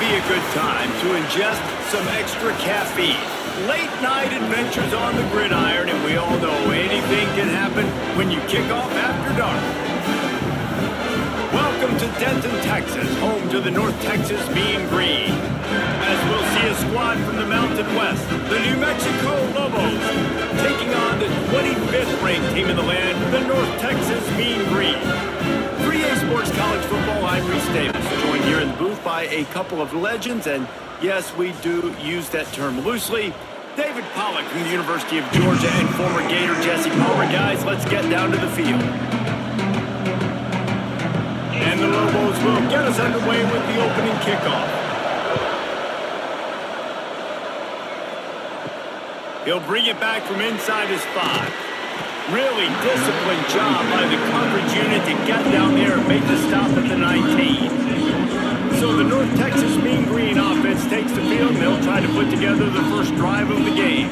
be a good time to ingest some extra caffeine. Late night adventures on the gridiron, and we all know anything can happen when you kick off after dark. Welcome to Denton, Texas, home to the North Texas Mean Green. As we'll see a squad from the Mountain West, the New Mexico Lobos, taking on the 25th ranked team in the land, the North Texas Mean Green. 3A Sports College Football, I'm Reese Davis, joined here in the booth by a couple of legends, and yes, we do use that term loosely. David Pollack from the University of Georgia and former Gator Jesse Palmer. Guys, let's get down to the field. And the Lobos will get us underway with the opening kickoff. He'll bring it back from inside his 5. Really disciplined job by the coverage unit to get down there and make the stop at the 19. So the North Texas Mean Green offense takes the field, and they'll try to put together the first drive of the game.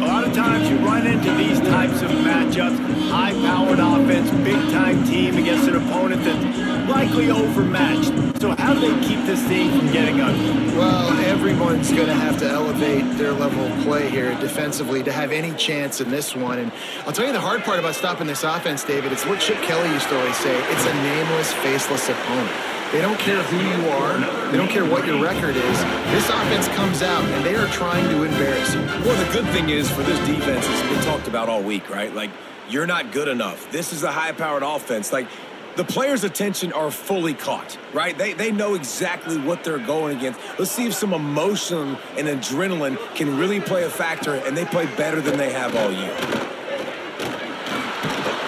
A lot of times you run into these types of matchups, high-powered offense, big-time team against an opponent that's likely overmatched. So how do they keep this thing from getting ugly? Well, everyone's going to have to elevate their level of play here defensively to have any chance in this one. And I'll tell you the hard part about stopping this offense, David, it's what Chip Kelly used to always say. It's a nameless, faceless opponent. They don't care who you are. They don't care what your record is. This offense comes out, and they are trying to embarrass you. Well, the good thing is for this defense, it's been talked about all week, right? Like, you're not good enough. This is a high-powered offense. Like, the players' attention are fully caught, right? They know exactly what they're going against. Let's see if some emotion and adrenaline can really play a factor, and they play better than they have all year.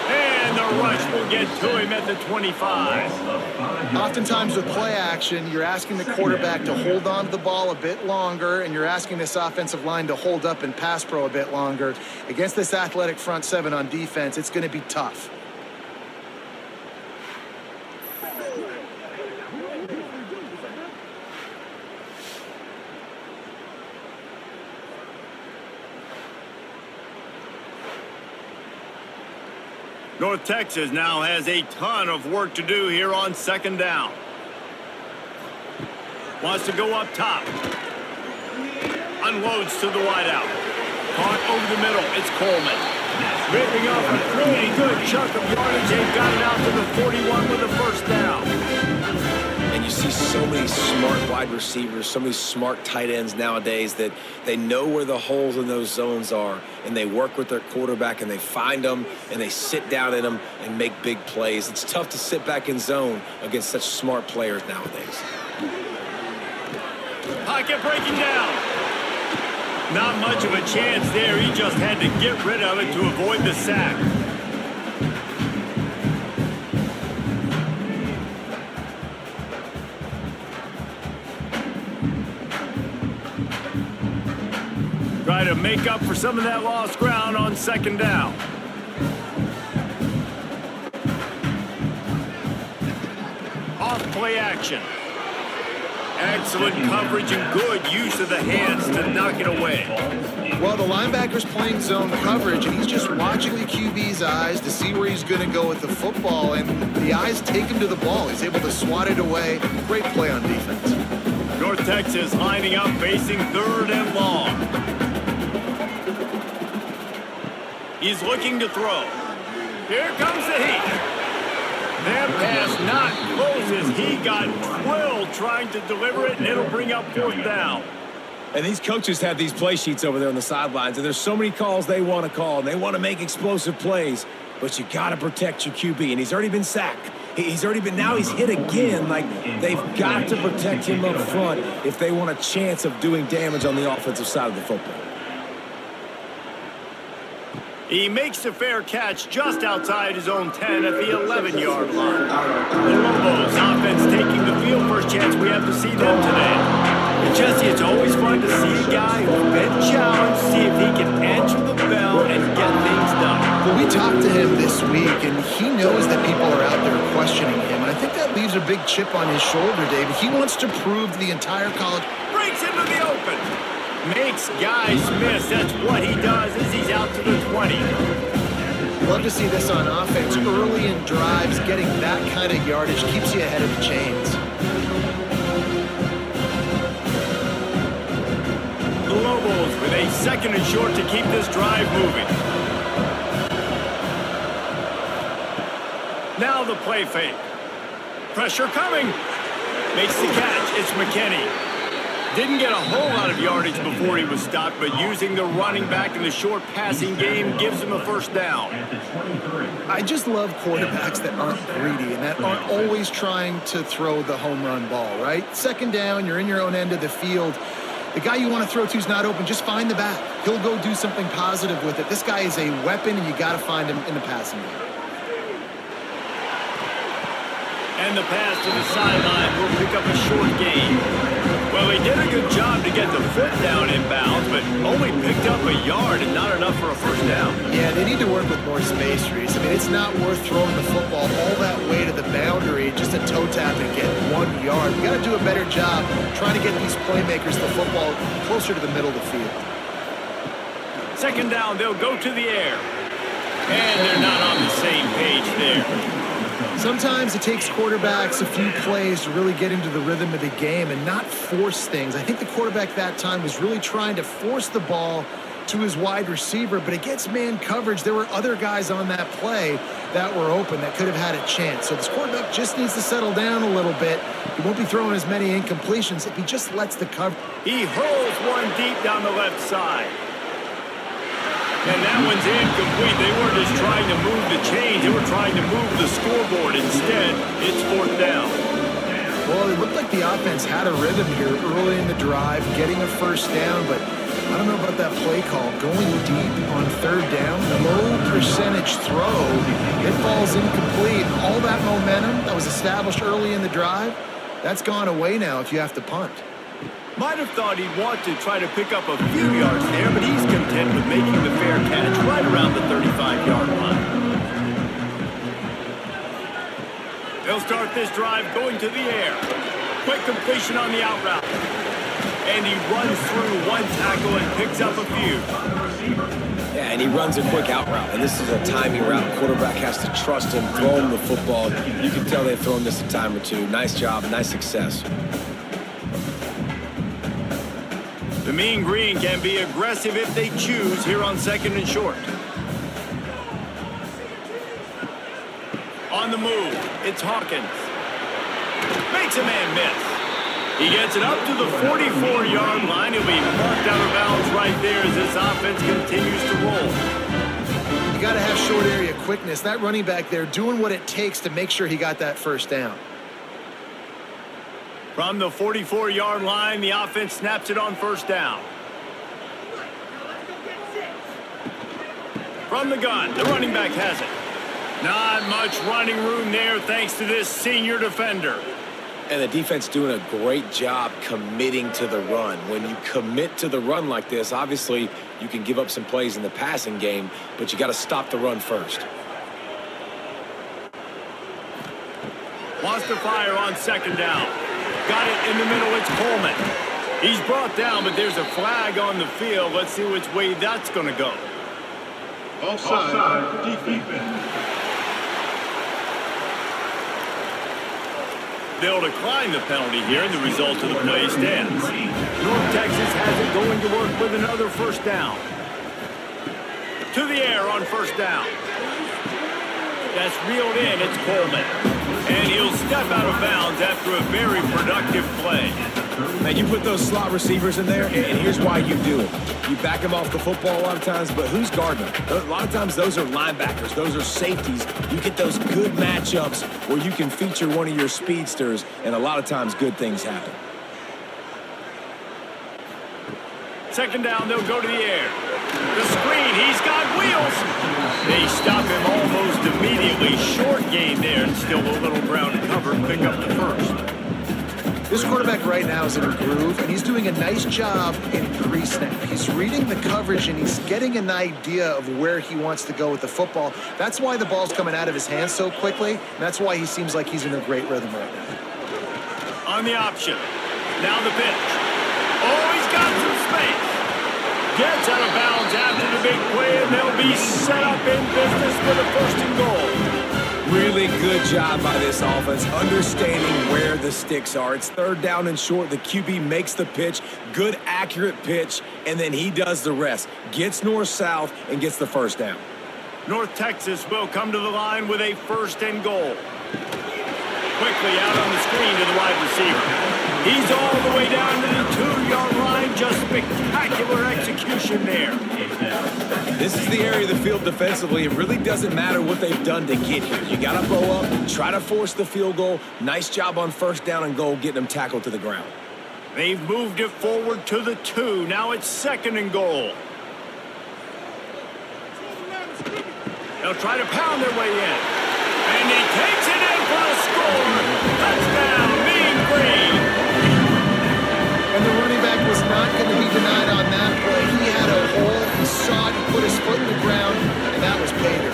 And the rush will get to him at the 25. Oftentimes with play action, you're asking the quarterback to hold on to the ball a bit longer, and you're asking this offensive line to hold up and pass pro a bit longer. Against this athletic front 7 on defense, it's going to be tough. North Texas now has a ton of work to do here on second down. Wants to go up top. Unloads to the wideout. Caught over the middle. It's Coleman. Ripping off a pretty good chunk of yardage. They've got it out to the 41 with a first down. And you see so many smart wide receivers, so many smart tight ends nowadays that they know where the holes in those zones are, and they work with their quarterback, and they find them, and they sit down in them and make big plays. It's tough to sit back in zone against such smart players nowadays. Pocket breaking down. Not much of a chance there. He just had to get rid of it to avoid the sack. Try to make up for some of that lost ground on second down. Off play action. Excellent coverage and good use of the hands to knock it away. Well, the linebacker's playing zone coverage, and he's just watching the QB's eyes to see where he's going to go with the football, and the eyes take him to the ball. He's able to swat it away. Great play on defense. North Texas lining up, facing third and long. He's looking to throw. Here comes the heat. That pass not close as he got twirled trying to deliver it, and it'll bring up fourth down. And these coaches have these play sheets over there on the sidelines, and there's so many calls they want to call, and they want to make explosive plays, but you got to protect your QB, and he's already been sacked. He's already been, now he's hit again. Like, they've got to protect him up front if they want a chance of doing damage on the offensive side of the football. He makes the fair catch just outside his own 10 at the 11-yard line. The Lobos offense taking the field. First chance we have to see them today. And Jesse, it's always fun to see a guy who's been challenged, see if he can answer the bell and get things done. Well, we talked to him this week, and he knows that people are out there questioning him. And I think that leaves a big chip on his shoulder, David. He wants to prove to the entire college. Breaks into the open. Makes guys miss. That's what he does as he's out to the 20. Love to see this on offense. Early in drives, getting that kind of yardage keeps you ahead of the chains. second and short to keep this drive moving. Now the play fake. Pressure coming. Makes the catch. It's McKinney. Didn't get a whole lot of yardage before he was stopped, but using the running back in the short passing game gives him a first down. I just love quarterbacks that aren't greedy and that aren't always trying to throw the home run ball, right? Second down, you're in your own end of the field. The guy you want to throw to is not open. Just find the back. He'll go do something positive with it. This guy is a weapon, and you got to find him in the passing game. And the pass to the sideline will pick up a short gain. Well, he did a good job to get the foot down inbounds, but only picked up a yard and not enough for a first down. Yeah, they need to work with more space, Reese. I mean, it's not worth throwing the football all that way to the boundary just to toe tap and get 1 yard. You got to do a better job trying to get these playmakers the football closer to the middle of the field. Second down, they'll go to the air. And they're not on the same page there. Sometimes it takes quarterbacks a few plays to really get into the rhythm of the game and not force things. I think the quarterback that time was really trying to force the ball to his wide receiver, but against man coverage, there were other guys on that play that were open that could have had a chance. So this quarterback just needs to settle down a little bit. He won't be throwing as many incompletions if he just lets the cover. He hurls one deep down the left side. And that one's incomplete. They weren't just trying to move the chains. They were trying to move the scoreboard. Instead, it's fourth down. Well, it looked like the offense had a rhythm here early in the drive, getting a first down, but I don't know about that play call. Going deep on third down, low percentage throw. It falls incomplete. All that momentum that was established early in the drive, that's gone away now if you have to punt. Might have thought he'd want to try to pick up a few yards there, but he's content with making the fair catch right around the 35-yard line. They'll start this drive going to the air. Quick completion on the out route. And he runs through one tackle and picks up a few. Yeah, and he runs a quick out route, and this is a timing route. Quarterback has to trust him, throw him the football. You can tell they've thrown this a time or two. Nice job, nice success. The Mean Green can be aggressive if they choose here on second and short. On the move, it's Hawkins. Makes a man miss. He gets it up to the 44-yard line. He'll be marked out of bounds right there as this offense continues to roll. You got to have short area quickness. That running back there doing what it takes to make sure he got that first down. From the 44-yard line, the offense snaps it on first down. From the gun, the running back has it. Not much running room there thanks to this senior defender. And the defense doing a great job committing to the run. When you commit to the run like this, obviously you can give up some plays in the passing game, but you got to stop the run first. Wants to fire on second down. Got it in the middle, it's Coleman. He's brought down, but there's a flag on the field. Let's see which way that's going to go. Offside, defense. They'll decline the penalty here, and the result of the play stands. North Texas has it going to work with another first down. To the air on first down. That's reeled in, it's Coleman. And he'll step out of bounds after a very productive play. Man, you put those slot receivers in there, and here's why you do it. You back them off the football a lot of times, but who's guarding them? A lot of times those are linebackers. Those are safeties. You get those good matchups where you can feature one of your speedsters, and a lot of times good things happen. Second down, they'll go to the air. The screen, he's got wheels. They stop him almost immediately. Short gain there, and still a little ground cover. Pick up the first. This quarterback right now is in a groove, and he's doing a nice job in pre-snap. He's reading the coverage, and he's getting an idea of where he wants to go with the football. That's why the ball's coming out of his hands so quickly, and that's why he seems like he's in a great rhythm right now. On the option. Now the pitch. Oh, he's got some space. Gets out of bounds after the big play, and they'll be set up in business for the first and goal. Really good job by this offense, understanding where the sticks are. It's third down and short. The QB makes the pitch, good, accurate pitch, and then he does the rest. Gets north-south and gets the first down. North Texas will come to the line with a first and goal. Quickly out on the screen to the wide receiver. He's all the way down to the 2-yard line. Just spectacular execution there. This is the area of the field defensively. It really doesn't matter what they've done to get here. You got to bow up, try to force the field goal. Nice job on first down and goal, getting them tackled to the ground. They've moved it forward to the 2. Now it's second and goal. They'll try to pound their way in. And he takes it in for a score. Touchdown, Mean Green. And the running back was not going to be denied on that play. He had a hole, he saw it, he put his foot in the ground, and that was Bader.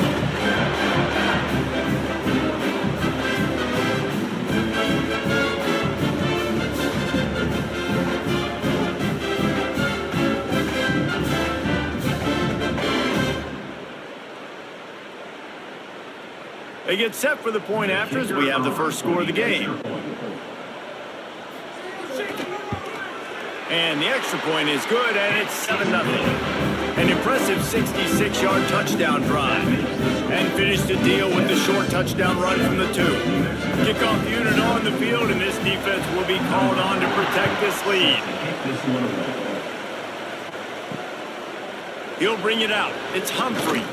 They get set for the point after as we have the first score of the game. And the extra point is good, and it's 7-0. An impressive 66-yard touchdown drive. And finished the deal with the short touchdown run from the 2. Kickoff unit on the field, and this defense will be called on to protect this lead. He'll bring it out. It's Humphrey.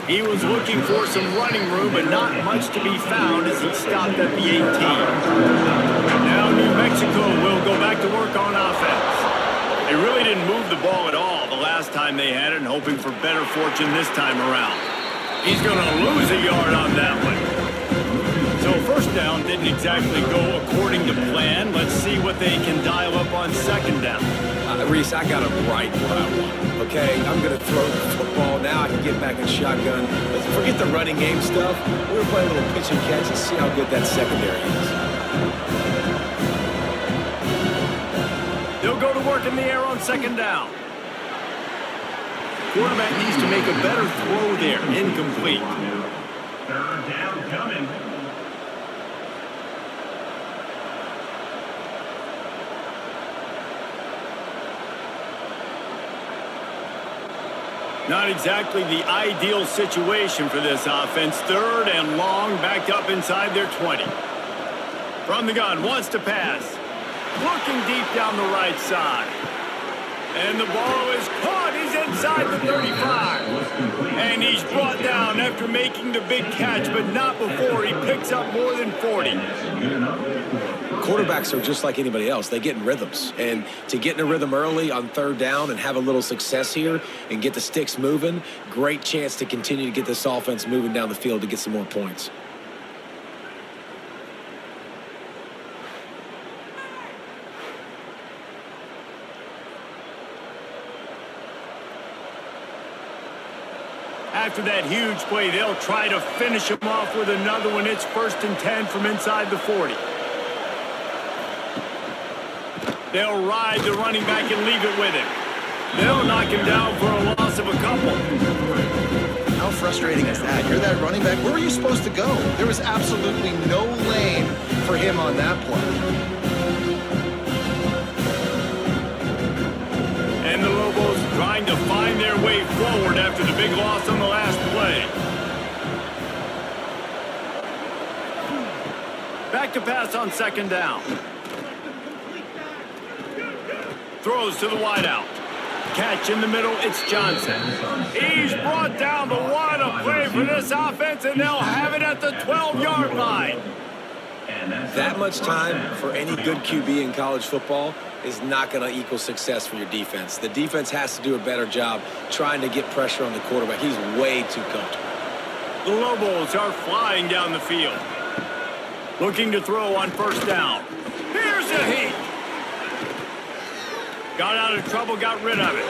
He was looking for some running room, but not much to be found as he stopped at the 18. Now New Mexico will go back to work on offense. They really didn't move the ball at all the last time they had it, and hoping for better fortune this time around. He's going to lose a yard on that one. So first down didn't exactly go according to plan. Let's see what they can dial up on second down. Reese, I got him right where I want him. Okay, I'm going to throw the football. Now I can get back in shotgun. Let's forget the running game stuff. We're going to play a little pitch and catch and see how good that secondary is. They'll go to work in the air on second down. Quarterback needs to make a better throw there. Incomplete. Third down coming. Not exactly the ideal situation for this offense. Third and long, backed up inside their 20. From the gun, wants to pass. Looking deep down the right side. And the ball is caught. He's inside the 35. And he's brought down after making the big catch, but not before he picks up more than 40. Quarterbacks are just like anybody else. They get in rhythms. And to get in a rhythm early on third down and have a little success here and get the sticks moving, great chance to continue to get this offense moving down the field to get some more points. After that huge play, they'll try to finish him off with another one. It's first and 10 from inside the 40. They'll ride the running back and leave it with him. They'll knock him down for a loss of a couple. How frustrating is that? You're that running back. Where were you supposed to go? There was absolutely no lane for him on that play. And the Lobos trying to find their way forward after the big loss on the last play. Back to pass on second down. Throws to the wideout. Catch in the middle, it's Johnson. He's brought down. The wide play for this offense, and they'll have it at the 12-yard line. That much time for any good QB in college football is not going to equal success for your defense. The defense has to do a better job trying to get pressure on the quarterback. He's way too comfortable. The Lobos are flying down the field. Looking to throw on first down. Here's a heat. Got out of trouble, got rid of it.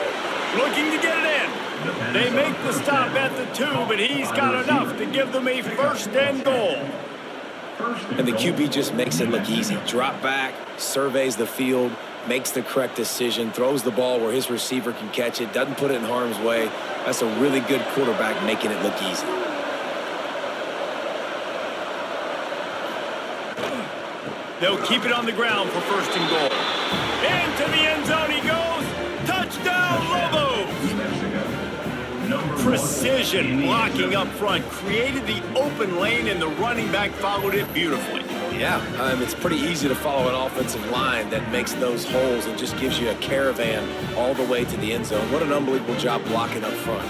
Looking to get it in. They make the stop at the 2, but he's got enough to give them a first and goal. And the QB just makes it look easy. Drop back, surveys the field, makes the correct decision, throws the ball where his receiver can catch it, doesn't put it in harm's way. That's a really good quarterback making it look easy. They'll keep it on the ground for first and goal. Into the end zone he goes. Touchdown, Lobos! Precision blocking up front created the open lane, and the running back followed it beautifully. Yeah, it's pretty easy to follow an offensive line that makes those holes and just gives you a caravan all the way to the end zone. What an unbelievable job blocking up front.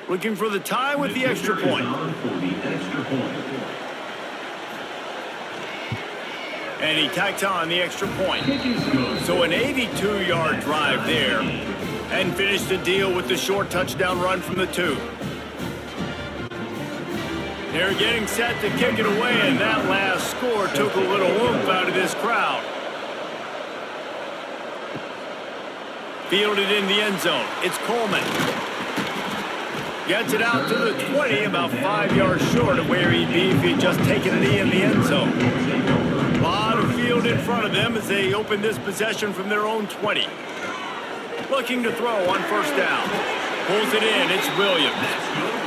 Looking for the tie with the extra point. And he tacks on the extra point. So an 82-yard drive there. And finished the deal with the short touchdown run from the 2. They're getting set to kick it away, and that last score took a little oomph out of this crowd. Fielded in the end zone. It's Coleman. Gets it out to the 20, about 5 yards short of where he'd be if he'd just taken a knee in the end zone. A lot of field in front of them as they open this possession from their own 20. Looking to throw on first down. Pulls it in, it's Williams.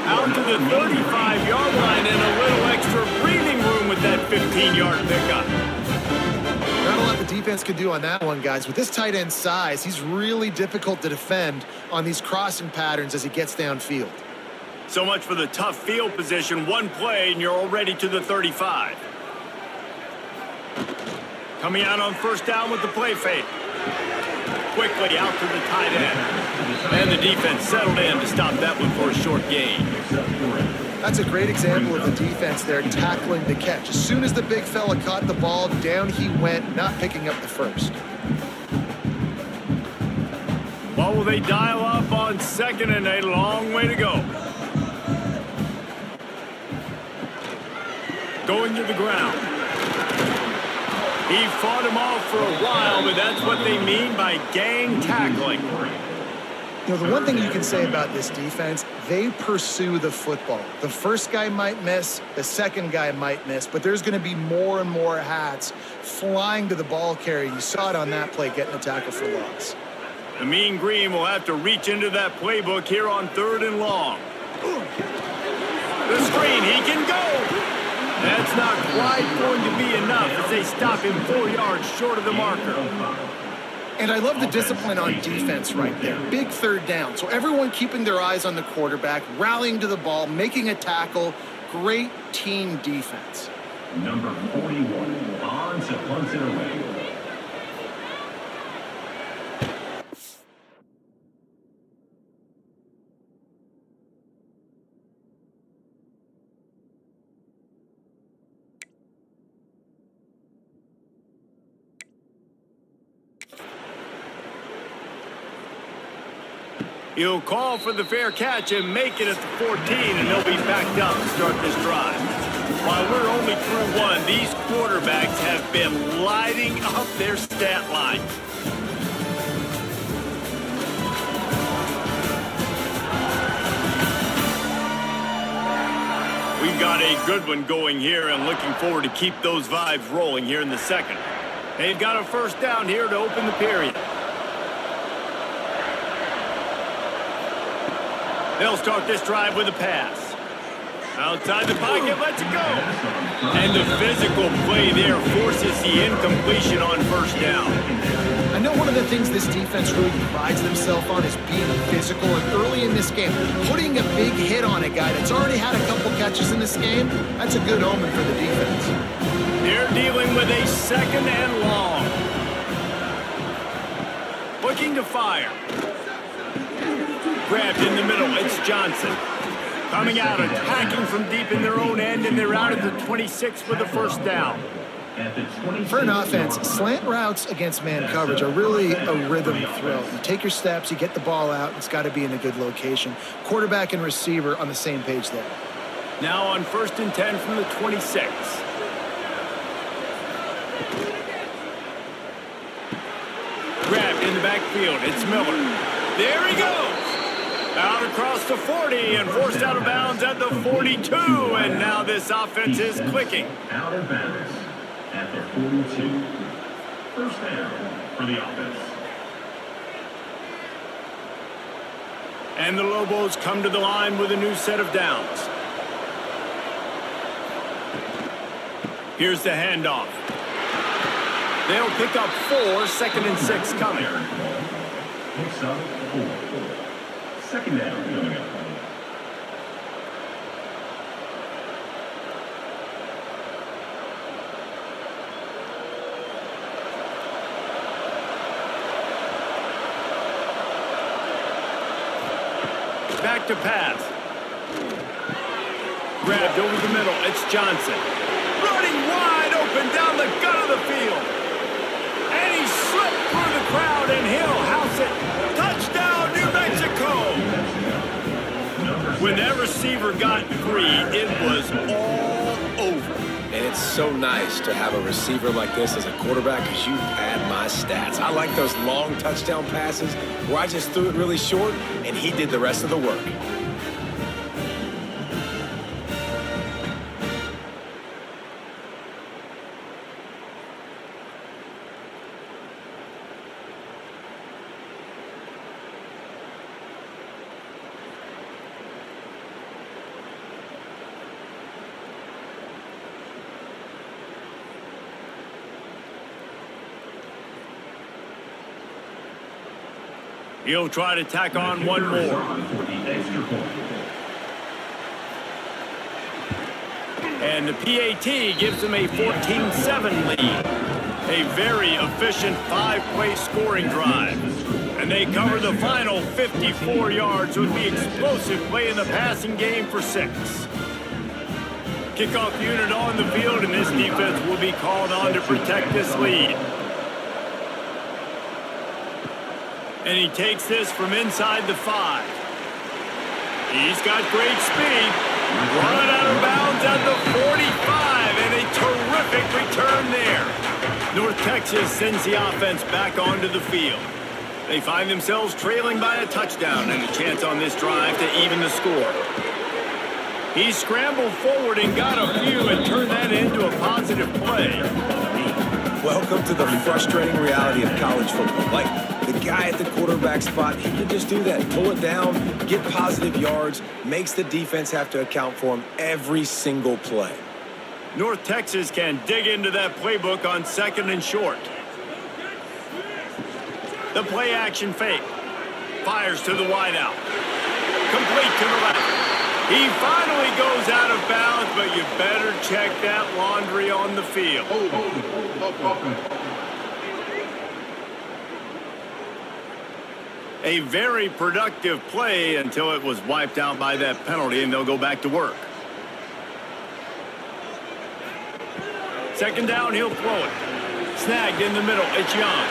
Out to the 35-yard line and a little extra breathing room with that 15-yard pickup. Not a lot the defense could do on that one, guys. With this tight end size, he's really difficult to defend on these crossing patterns as he gets downfield. So much for the tough field position. One play and you're already to the 35. Coming out on first down with the play fake. Quickly out to the tight end. And the defense settled in to stop that one for a short gain. That's a great example of the defense there tackling the catch. As soon as the big fella caught the ball, down he went, not picking up the first. Well, will they dial up on second and a long way to go? Going to the ground. He fought him off for a while, but that's what they mean by gang tackling. You know, the one thing you can say about this defense, they pursue the football. The first guy might miss, the second guy might miss, but there's going to be more and more hats flying to the ball carrier. You saw it on that play, getting a tackle for loss. The Mean Green will have to reach into that playbook here on third and long. The screen, he can go! That's not quite going to be enough as they stop him 4 yards short of the marker. And I love the discipline on defense right there. Big third down. So everyone keeping their eyes on the quarterback, rallying to the ball, making a tackle. Great team defense. Number 41, on to punt it away. He'll call for the fair catch and make it at the 14, and they'll be backed up to start this drive. While we're only through one, these quarterbacks have been lighting up their stat line. We've got a good one going here and looking forward to keep those vibes rolling here in the second. They've got a first down here to open the period. They'll start this drive with a pass. Outside the pocket, lets it go. And the physical play there forces the incompletion on first down. I know one of the things this defense really prides themselves on is being physical. And early in this game, putting a big hit on a guy that's already had a couple catches in this game, that's a good omen for the defense. They're dealing with a second and long. Looking to fire. Grabbed in the middle, it's Johnson. Coming out, attacking from deep in their own end, and they're out at the 26 with the first down. For an offense, slant routes against man coverage are really a rhythm throw. You take your steps, you get the ball out, it's got to be in a good location. Quarterback and receiver on the same page there. Now on first and 10 from the 26. Grabbed in the backfield, it's Miller. There he goes! Out across the 40 and forced out of bounds at the 42. And now this offense is clicking. Out of bounds at the 42. First down for the offense. And the Lobos come to the line with a new set of downs. Here's the handoff. They'll pick up 4, 2nd and 6 coming. Picks up 4. Second down coming up. Back to pass. Grabbed over the middle. It's Johnson. Running wide open down the gut of the field. And he slipped through the crowd, and he'll house it. Touchdown, New Mexico! When that receiver got free, it was all over. And it's so nice to have a receiver like this as a quarterback because you pad my stats. I like those long touchdown passes where I just threw it really short and he did the rest of the work. He'll try to tack on one more. And the PAT gives them a 14-7 lead. A very efficient 5-play scoring drive. And they cover the final 54 yards with the explosive play in the passing game for 6. Kickoff unit on the field, and this defense will be called on to protect this lead. And he takes this from inside the 5. He's got great speed. Run out of bounds at the 45, and a terrific return there. North Texas sends the offense back onto the field. They find themselves trailing by a touchdown and a chance on this drive to even the score. He scrambled forward and got a few and turned that into a positive play. Welcome to the frustrating reality of college football. Like, the guy at the quarterback spot, he can just do that. Pull it down, get positive yards, makes the defense have to account for him every single play. North Texas can dig into that playbook on 2nd and short. The play action fake. Fires to the wideout. Complete to the left. He finally goes out of bounds, but you better check that laundry on the field. A very productive play until it was wiped out by that penalty, and they'll go back to work. 2nd down, he'll throw it. Snagged in the middle, it's Young.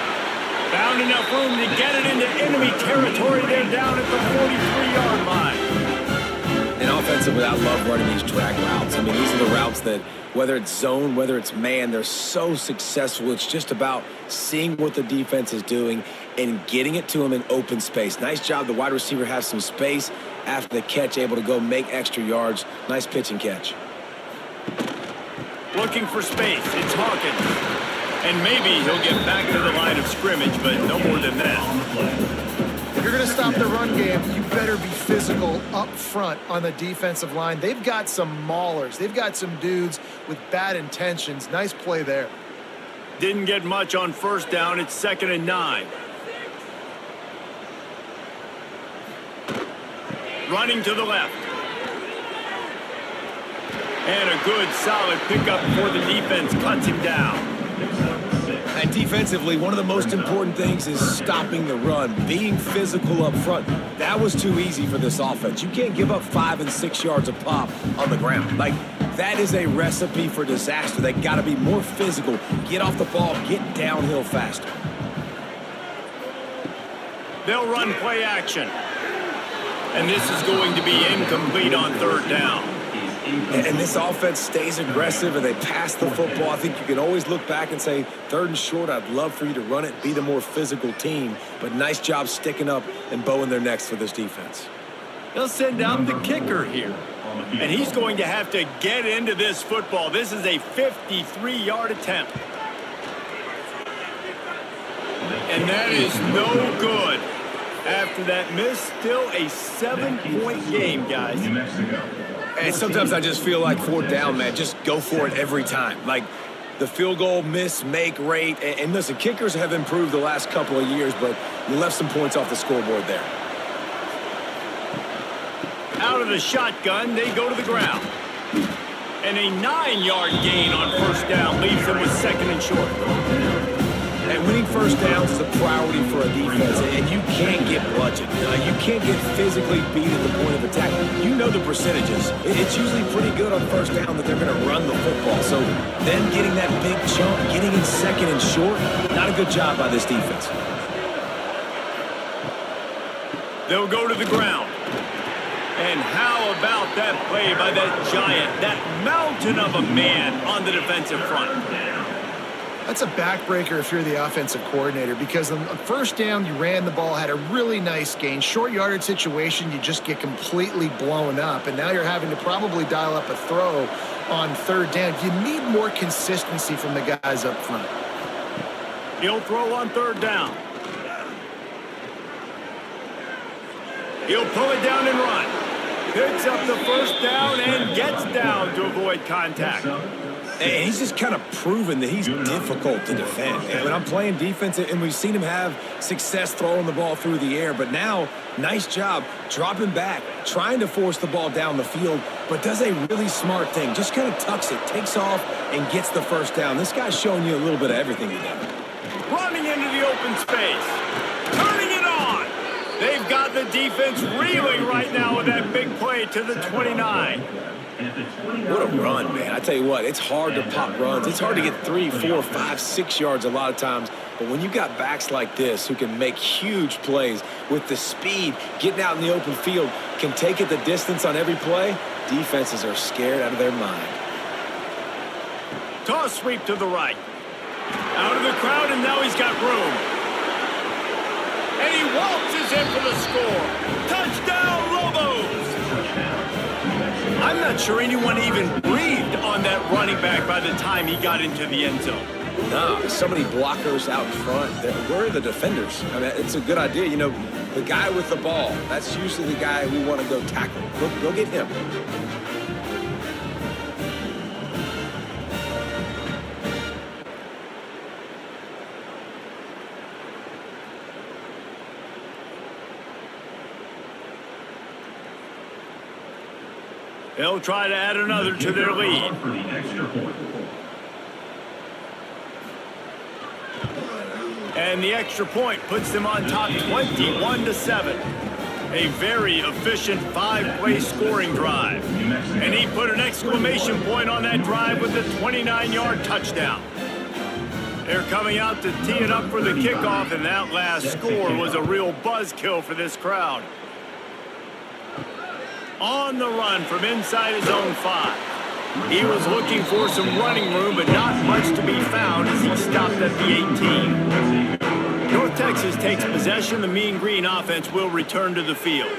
Found enough room to get it into enemy territory. They're down at the 43-yard line. And offensively, I love running these drag routes. I mean, these are the routes that, whether it's zone, whether it's man, they're so successful. It's just about seeing what the defense is doing and getting it to them in open space. Nice job. The wide receiver has some space after the catch, able to go make extra yards. Nice pitch and catch. Looking for space. It's Hawkins. And maybe he'll get back to the line of scrimmage, but no more than that. If you're going to stop the run game, you better be physical up front on the defensive line. They've got some maulers. They've got some dudes with bad intentions. Nice play there. Didn't get much on 1st down. It's 2nd and 9. Running to the left. And a good, solid pickup before the defense cuts him down. And defensively, one of the most important things is stopping the run, being physical up front. That was too easy for this offense. You can't give up 5 and 6 yards a pop on the ground. Like, that is a recipe for disaster. They got to be more physical, get off the ball, get downhill faster. They'll run play action. And this is going to be incomplete on 3rd down. And this offense stays aggressive and they pass the football. I think you can always look back and say, 3rd and short, I'd love for you to run it, be the more physical team. But nice job sticking up and bowing their necks for this defense. They'll send out the kicker here. And he's going to have to get into this football. This is a 53-yard attempt. And that is no good. After that miss, still a 7-point game, guys. New Mexico. And sometimes I just feel like fourth down, man, just go for it every time. Like the field goal miss, make rate. And listen, kickers have improved the last couple of years, but you left some points off the scoreboard there. Out of the shotgun, they go to the ground. And a 9-yard gain on first down leaves them with second and short. And winning first downs is a priority for a defense, and you can't get bludgeoned. You can't get physically beat at the point of attack. You know the percentages. It's usually pretty good on first down that they're going to run the football. So them getting that big jump, getting in second and short, not a good job by this defense. They'll go to the ground. And how about that play by that giant, that mountain of a man on the defensive front? That's a backbreaker if you're the offensive coordinator, because on first down, you ran the ball, had a really nice gain. Short yardage situation, you just get completely blown up, and now you're having to probably dial up a throw on third down. You need more consistency from the guys up front. He'll throw on third down. He'll pull it down and run. Picks up the first down and gets down to avoid contact. And he's just kind of proven that he's difficult to defend. And when I'm playing defense, and we've seen him have success throwing the ball through the air, but now, nice job dropping back, trying to force the ball down the field, but does a really smart thing. Just kind of tucks it, takes off, and gets the first down. This guy's showing you a little bit of everything today. Running into the open space. Turning it on. They've got the defense reeling right now with that big play to the 29. What a run, man. I tell you what, it's hard to pop runs. It's hard to get 3, 4, 5, 6 yards a lot of times. But when you've got backs like this who can make huge plays with the speed, getting out in the open field, can take it the distance on every play, defenses are scared out of their mind. Toss sweep to the right. Out of the crowd, and now he's got room. And he waltzes in for the score. Touchdown, Lobos! I'm not sure anyone even breathed on that running back by the time he got into the end zone. No, so many blockers out in front. Where are the defenders? I mean, it's a good idea. You know, the guy with the ball, that's usually the guy we want to go tackle. Go get him. They'll try to add another to their lead. For the extra point. And the extra point puts them on top 21-7. A very efficient 5-play scoring drive. And he put an exclamation point on that drive with a 29-yard touchdown. They're coming out to tee it up for the kickoff, and that last score was a real buzzkill for this crowd. On the run from inside his own 5. He was looking for some running room, but not much to be found as he stopped at the 18. North Texas takes possession. The Mean Green offense will return to the field.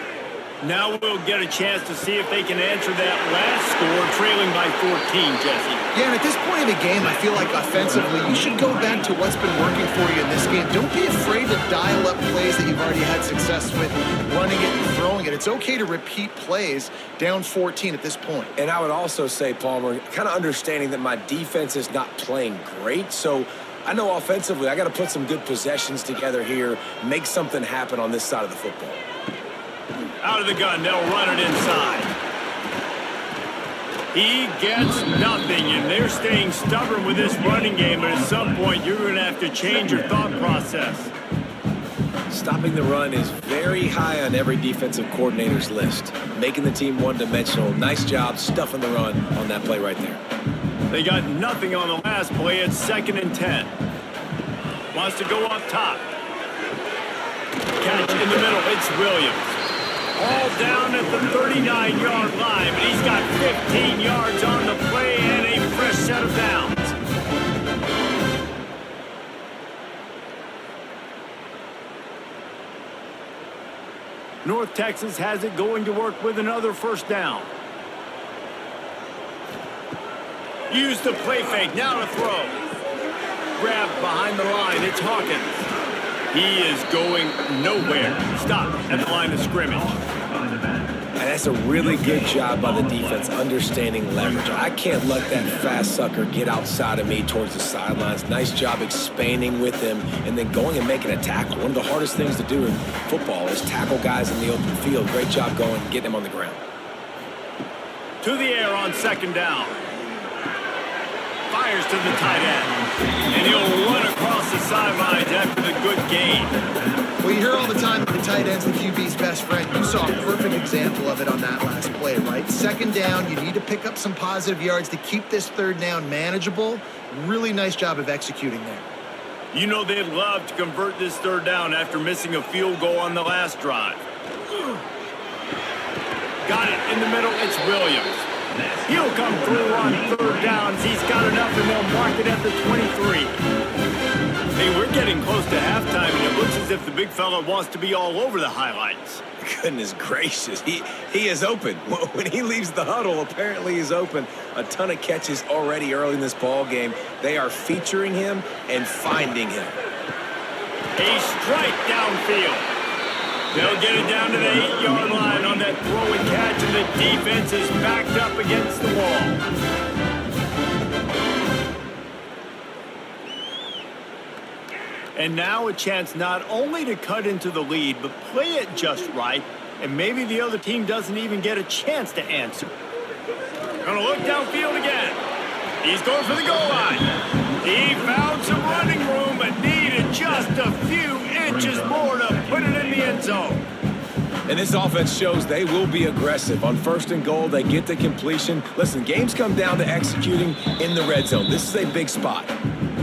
Now we'll get a chance to see if they can answer that last score, trailing by 14, Jesse. Yeah, and at this point in the game, I feel like offensively, you should go back to what's been working for you in this game. Don't be afraid to dial up plays that you've already had success with, running it and throwing it. It's okay to repeat plays down 14 at this point. And I would also say, Palmer, kind of understanding that my defense is not playing great, so I know offensively I got to put some good possessions together here, make something happen on this side of the football. Out of the gun, they'll run it inside. He gets nothing, and they're staying stubborn with this running game, but at some point you're going to have to change your thought process. Stopping the run is very high on every defensive coordinator's list. Making the team one-dimensional. Nice job stuffing the run on that play right there. They got nothing on the last play. It's 2nd and 10. Wants to go up top. Catch in the middle. It's Williams. All down at the 39-yard line, but he's got 15 yards on the play and a fresh set of downs. North Texas has it going to work with another first down. Use the play fake, now to throw. Grabbed behind the line, it's Hawkins. He is going nowhere. Stop at the line of scrimmage. And that's a really good job by the defense understanding leverage. I can't let that fast sucker get outside of me towards the sidelines. Nice job expanding with him and then going and making a tackle. One of the hardest things to do in football is tackle guys in the open field. Great job going and getting them on the ground. To the air on second down. Fires to the tight end. And he'll run across the sidelines after the good gain. Well, you hear all the time that the tight end's the QB's best friend. You saw a perfect example of it on that last play, right? Second down, you need to pick up some positive yards to keep this third down manageable. Really nice job of executing there. You know they'd love to convert this third down after missing a field goal on the last drive. Got it in the middle. It's Williams. He'll come through on third downs. He's got enough, and they'll mark it at the 23. Hey, we're getting close to halftime, and it looks as if the big fella wants to be all over the highlights. Goodness gracious, he is open. When he leaves the huddle, apparently he's open. A ton of catches already early in this ball game. They are featuring him and finding him. A strike downfield. They'll get it down to the 8-yard line on that throw and catch, and the defense is backed up against the wall. And now a chance not only to cut into the lead, but play it just right, and maybe the other team doesn't even get a chance to answer. Gonna look downfield again. He's going for the goal line. He found some running room, but needed just a few inches more to put it in the end zone. And this offense shows they will be aggressive. On first and goal, they get the completion. Listen, games come down to executing in the red zone. This is a big spot.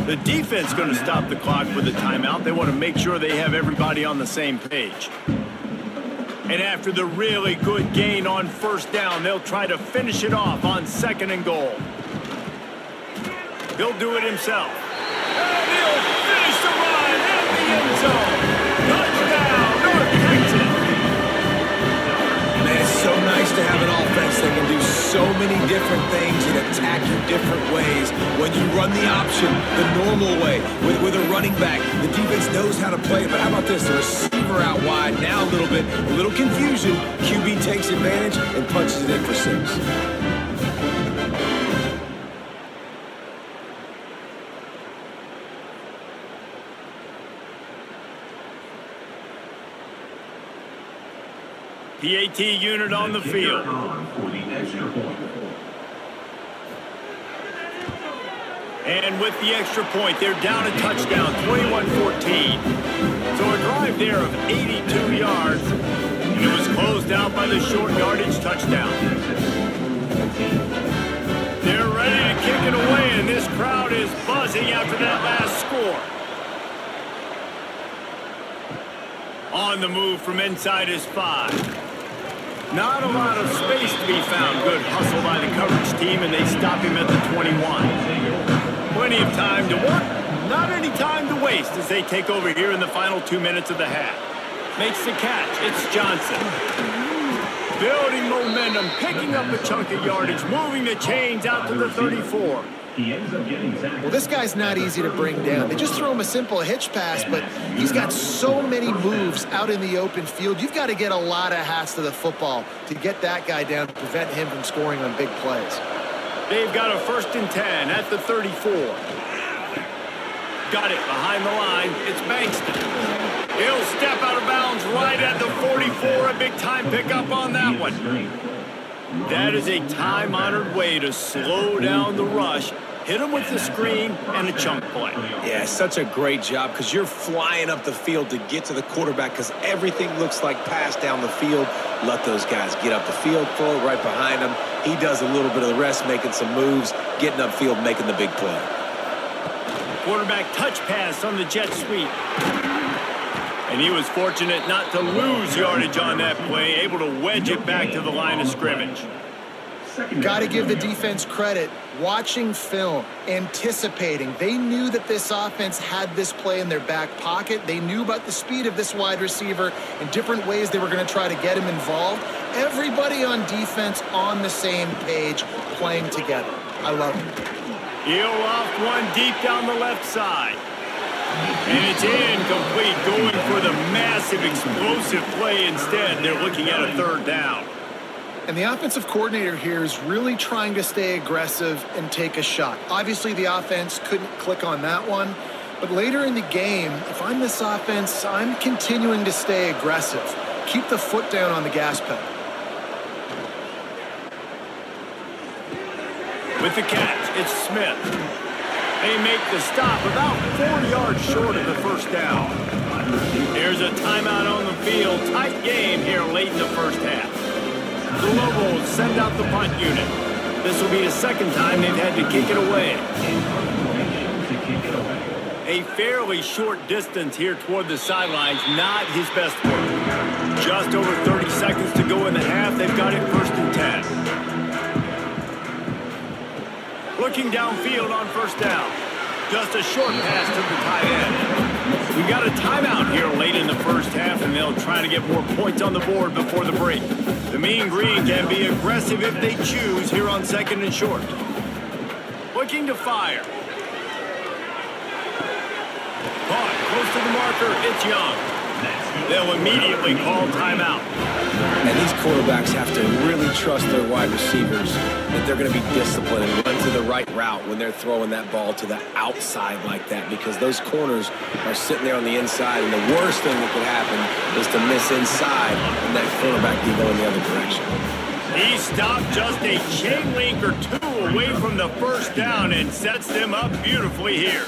The defense going to stop the clock with a timeout. They want to make sure they have everybody on the same page. And after the really good gain on first down, they'll try to finish it off on second and goal. He'll do it himself. And he'll finish the run in the end zone. Touchdown, North Texas. Man, it's so nice to have an offense that can do so many different things and attack you different ways. When you run the option the normal way with a running back, the defense knows how to play it. But how about this? The receiver out wide, now a little confusion. QB takes advantage and punches it in for 6. PAT unit on the field. And with the extra point, they're down a touchdown, 21-14. So a drive there of 82 yards. And it was closed out by the short yardage touchdown. They're ready to kick it away, and this crowd is buzzing after that last score. On the move from inside his 5. Not a lot of space to be found. Good hustle by the coverage team, and they stop him at the 21. Plenty of time to work, not any time to waste as they take over here in the final 2 minutes of the half. Makes the catch. It's Johnson. Building momentum, picking up a chunk of yardage, moving the chains out to the 34. Well, this guy's not easy to bring down. They just throw him a simple hitch pass, but he's got so many moves out in the open field. You've got to get a lot of hats to the football to get that guy down to prevent him from scoring on big plays. They've got a 1st and 10 at the 34. Got it behind the line. It's Bankston. He'll step out of bounds right at the 44. A big time pickup on that one. That is a time-honored way to slow down the rush. Hit him with the screen and a chunk play. Yeah, such a great job because you're flying up the field to get to the quarterback because everything looks like pass down the field. Let those guys get up the field, throw it right behind him. He does a little bit of the rest, making some moves, getting upfield, making the big play. Quarterback touch pass on the jet sweep. And he was fortunate not to lose yardage on that play, able to wedge it back to the line of scrimmage. Got to give the defense credit. Watching film, anticipating. They knew that this offense had this play in their back pocket. They knew about the speed of this wide receiver and different ways they were going to try to get him involved. Everybody on defense on the same page, playing together. I love it. He'll loft one deep down the left side. And it's incomplete, going for the massive explosive play instead. They're looking at a third down. And the offensive coordinator here is really trying to stay aggressive and take a shot. Obviously, the offense couldn't click on that one. But later in the game, if I'm this offense, I'm continuing to stay aggressive. Keep the foot down on the gas pedal. With the catch, it's Smith. They make the stop about 4 yards short of the first down. Here's a timeout on the field. Tight game here late in the first half. The Lobos send out the punt unit. This will be the second time they've had to kick it away. A fairly short distance here toward the sidelines, not his best work. Just over 30 seconds to go in the half. They've got it 1st and 10. Looking downfield on first down. Just a short pass to the tight end. We got a timeout here late in the first half, and they'll try to get more points on the board before the break. The Mean Green can be aggressive if they choose here on 2nd and short. Looking to fire. Caught close to the marker. It's Young. They'll immediately call timeout. And these quarterbacks have to really trust their wide receivers that they're going to be disciplined and run to the right route when they're throwing that ball to the outside like that, because those corners are sitting there on the inside, and the worst thing that could happen is to miss inside and that quarterback be going the other direction. He stopped just a chain link or two away from the first down and sets them up beautifully here.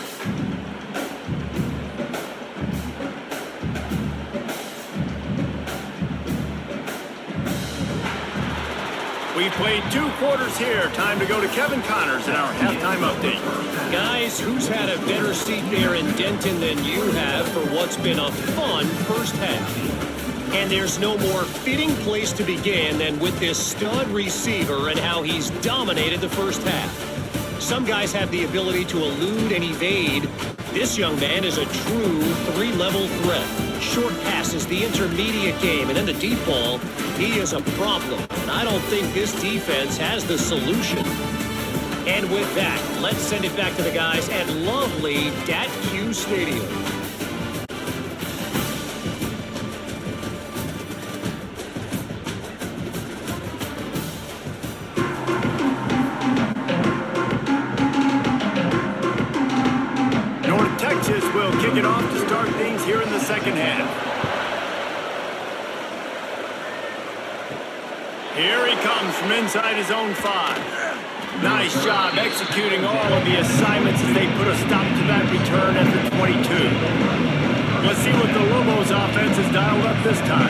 We played 2 quarters here. Time to go to Kevin Connors in our halftime update. Guys, who's had a better seat there in Denton than you have for what's been a fun first half? And there's no more fitting place to begin than with this stud receiver and how he's dominated the first half. Some guys have the ability to elude and evade. This young man is a true 3-level threat. Short passes, the intermediate game, and then the deep ball. He is a problem, and I don't think this defense has the solution. And with that, let's send it back to the guys at lovely Dat-Q Stadium. North Texas will kick it off to start things here in the second half. Here he comes from inside his own 5. Nice job executing all of the assignments as they put a stop to that return at the 22. Let's see what the Lobos offense has dialed up this time.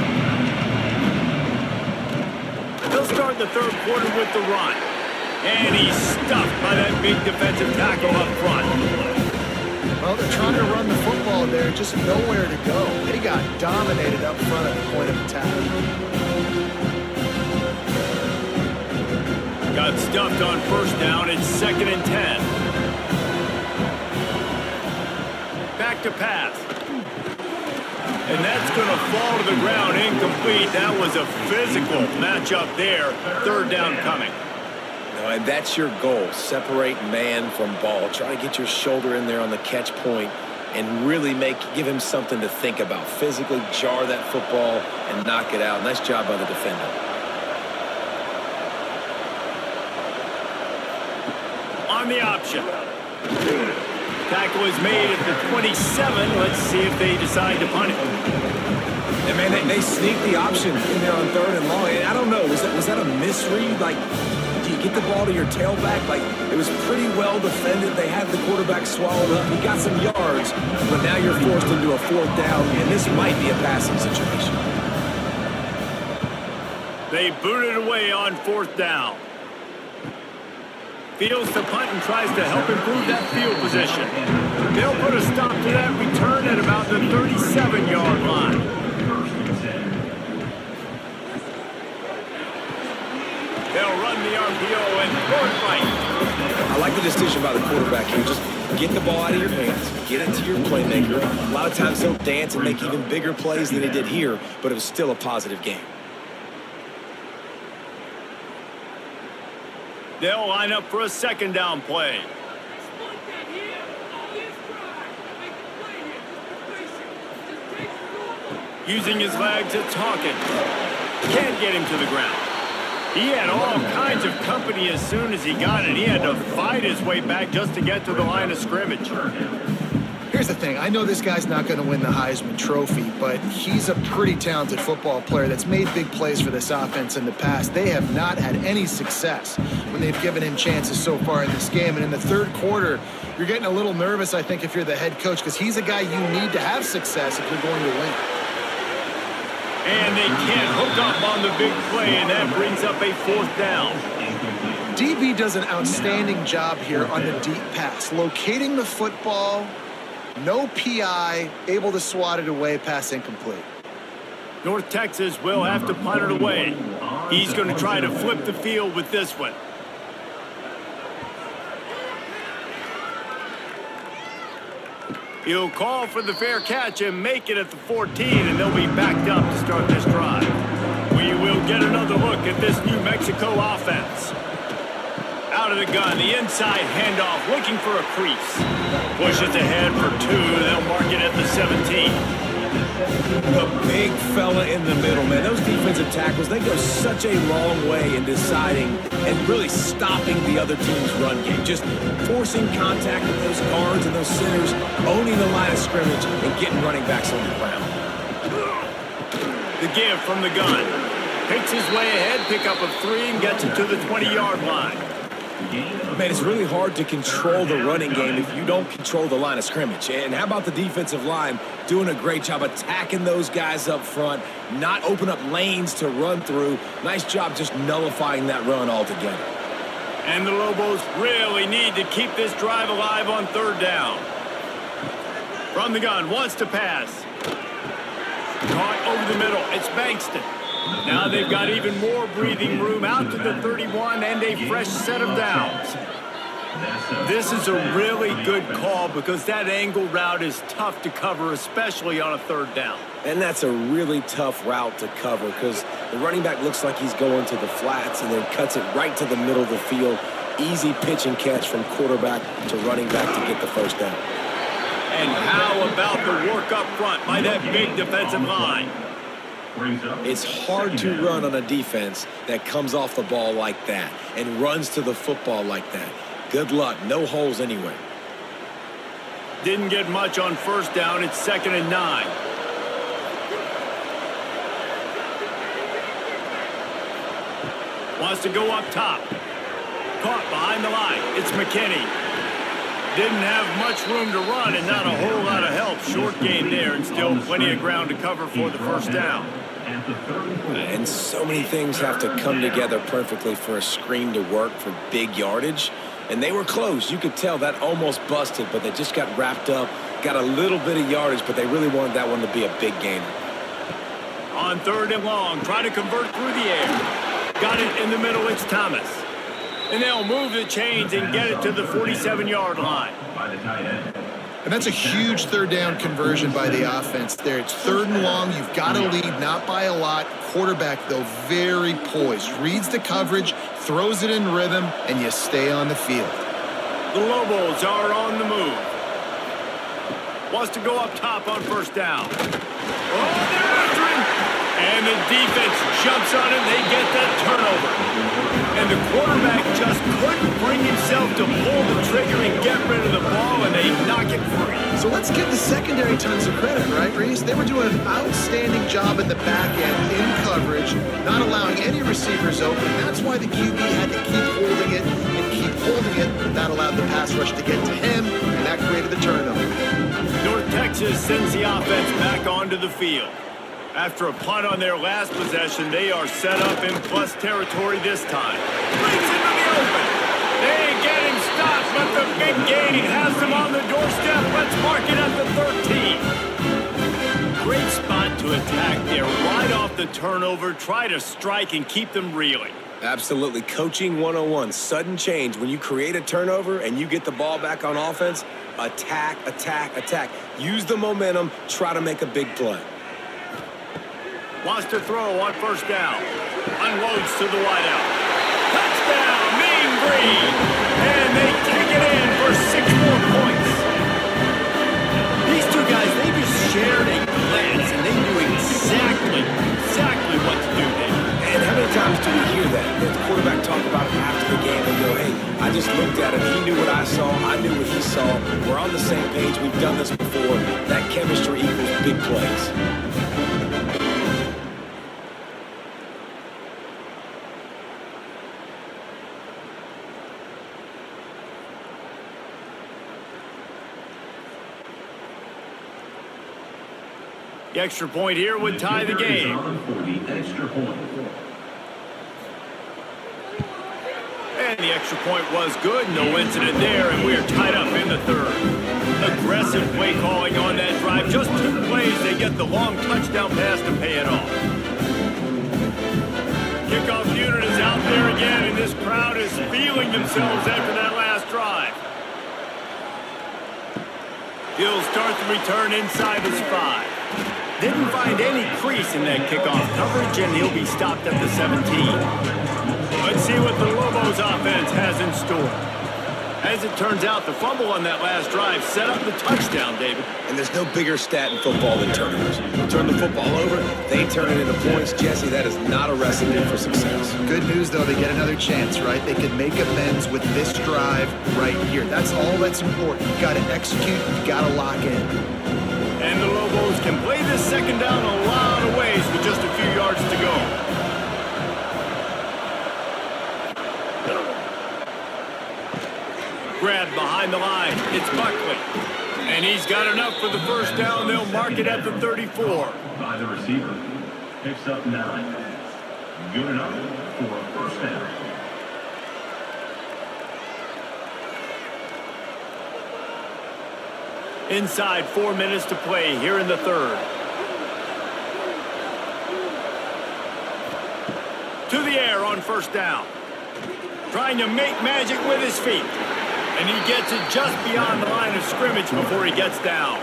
They'll start the third quarter with the run. And he's stuffed by that big defensive tackle up front. Well, they're trying to run the football there, just nowhere to go. They got dominated up front at the point of attack. Got stuffed on first down. It's 2nd and 10. Back to pass. And that's going to fall to the ground incomplete. That was a physical matchup there. Third down coming. No, and that's your goal. Separate man from ball. Try to get your shoulder in there on the catch point and really give him something to think about. Physically jar that football and knock it out. Nice job by the defender. On the option. Tackle is made at the 27. Let's see if they decide to punt it. And man, they sneaked the option in there on 3rd and long. And I don't know, was that a misread? Like, do you get the ball to your tailback? Like, it was pretty well defended. They had the quarterback swallowed up. He got some yards, but now you're forced into a 4th down, and this might be a passing situation. They boot it away on 4th down. Fields the punt and tries to help improve that field position. They'll put a stop to that return at about the 37-yard line. They'll run the RPO and throw it right. I like the decision by the quarterback here. Just get the ball out of your hands, get it to your playmaker. A lot of times he'll dance and make even bigger plays than he did here, but it was still a positive game. They'll line up for a 2nd down play. using his legs, it's Hawkins. Can't get him to the ground. He had all kinds of company as soon as he got it. He had to fight his way back just to get to the line of scrimmage. Here's the thing. I know this guy's not going to win the Heisman Trophy, but he's a pretty talented football player that's made big plays for this offense in the past. They have not had any success when they've given him chances so far in this game. And in the third quarter, you're getting a little nervous, I think, if you're the head coach, because he's a guy you need to have success if you're going to win. And they can't hook up on the big play, and that brings up a 4th down. DB does an outstanding job here on the deep pass, locating the football. No PI, able to swat it away, pass incomplete. North Texas will have to punt it away. He's going to try to flip the field with this one. He'll call for the fair catch and make it at the 14, and they'll be backed up to start this drive. We will get another look at this New Mexico offense. Out of the gun, the inside handoff, looking for a crease. Pushes ahead for 2, they'll mark it at the 17. The big fella in the middle, man. Those defensive tackles, they go such a long way in deciding and really stopping the other team's run game. Just forcing contact with those guards and those centers, owning the line of scrimmage, and getting running backs on the ground. The give from the gun. Picks his way ahead, pick up of 3, and gets it to the 20-yard line. Man, it's really hard to control the running game if you don't control the line of scrimmage. And how about the defensive line doing a great job attacking those guys up front, not open up lanes to run through. Nice job just nullifying that run altogether. And the Lobos really need to keep this drive alive on 3rd down. From the gun, wants to pass. Caught over the middle, it's Bankston. Now they've got even more breathing room out to the 31 and a fresh set of downs. This is a really good call because that angle route is tough to cover, especially on a 3rd down. And that's a really tough route to cover because the running back looks like he's going to the flats and then cuts it right to the middle of the field. Easy pitch and catch from quarterback to running back to get the 1st down. And how about the work up front by that big defensive line? It's hard to run on a defense that comes off the ball like that and runs to the football like that. Good luck. No holes anywhere. Didn't get much on 1st down. It's 2nd and 9. Wants to go up top. Caught behind the line. It's McKinney. Didn't have much room to run and not a whole lot of help. Short gain there and still plenty of ground to cover for the 1st down. And so many things have to come together perfectly for a screen to work for big yardage. And they were close. You could tell that almost busted, but they just got wrapped up, got a little bit of yardage, but they really wanted that one to be a big gainer. On 3rd and long, try to convert through the air. Got it in the middle, it's Thomas. And they'll move the chains and get it to the 47-yard line. And that's a huge 3rd down conversion by the offense there. It's 3rd and long. You've got to lead, not by a lot. Quarterback, though, very poised. Reads the coverage, throws it in rhythm, and you stay on the field. The Lobos are on the move. Wants to go up top on 1st down. Oh, they're after him! And the defense jumps on it. They get that turnover. And the quarterback just couldn't bring himself to pull the trigger and get rid of the ball, and they knock it free. So let's give the secondary tons of credit, right, Reese? They were doing an outstanding job in the back end, in coverage, not allowing any receivers open. That's why the QB had to keep holding it and keep holding it. That allowed the pass rush to get to him, and that created the turnover. North Texas sends the offense back onto the field. After a punt on their last possession, they are set up in plus territory this time. Brings into the open. They get him stopped, but the big gain has them on the doorstep. Let's mark it at the 13. Great spot to attack there. Right off the turnover, try to strike and keep them reeling. Absolutely. Coaching 101. Sudden change. When you create a turnover and you get the ball back on offense, attack, attack, attack. Use the momentum. Try to make a big play. Wants to throw on 1st down. Unloads to the wideout. Touchdown, Mean Green! And they take it in for 6 more points. These two guys, they just shared a glance, and they knew often we hear that. The quarterback talk about it after the game and go, hey, I just looked at him. He knew what I saw. I knew what he saw. We're on the same page. We've done this before. That chemistry equals big plays. The extra point here would tie the game. And the extra point was good. No incident there, and we are tied up in the third. Aggressive play calling on that drive. Just 2 plays, they get the long touchdown pass to pay it off. Kickoff unit is out there again, and this crowd is feeling themselves after that last drive. He'll start the return inside his 5. Didn't find any crease in that kickoff coverage, and he'll be stopped at the 17. Let's see what the Lobos offense has in store. As it turns out, the fumble on that last drive set up the touchdown, David. And there's no bigger stat in football than turnovers. You turn the football over, they turn it into points. Jesse, that is not a recipe for success. Good news, though, they get another chance, right? They could make amends with this drive right here. That's all that's important. You got to execute. You got to lock in. And the Lobos can play this second down a lot of ways with just a few yards to go. Grabbed behind the line. It's Buckley. And he's got enough for the first down. They'll mark it at the 34. By the receiver. Picks up 9. Good enough for a first down. Inside 4 minutes to play here in the third. To the air on first down. Trying to make magic with his feet. And he gets it just beyond the line of scrimmage before he gets down.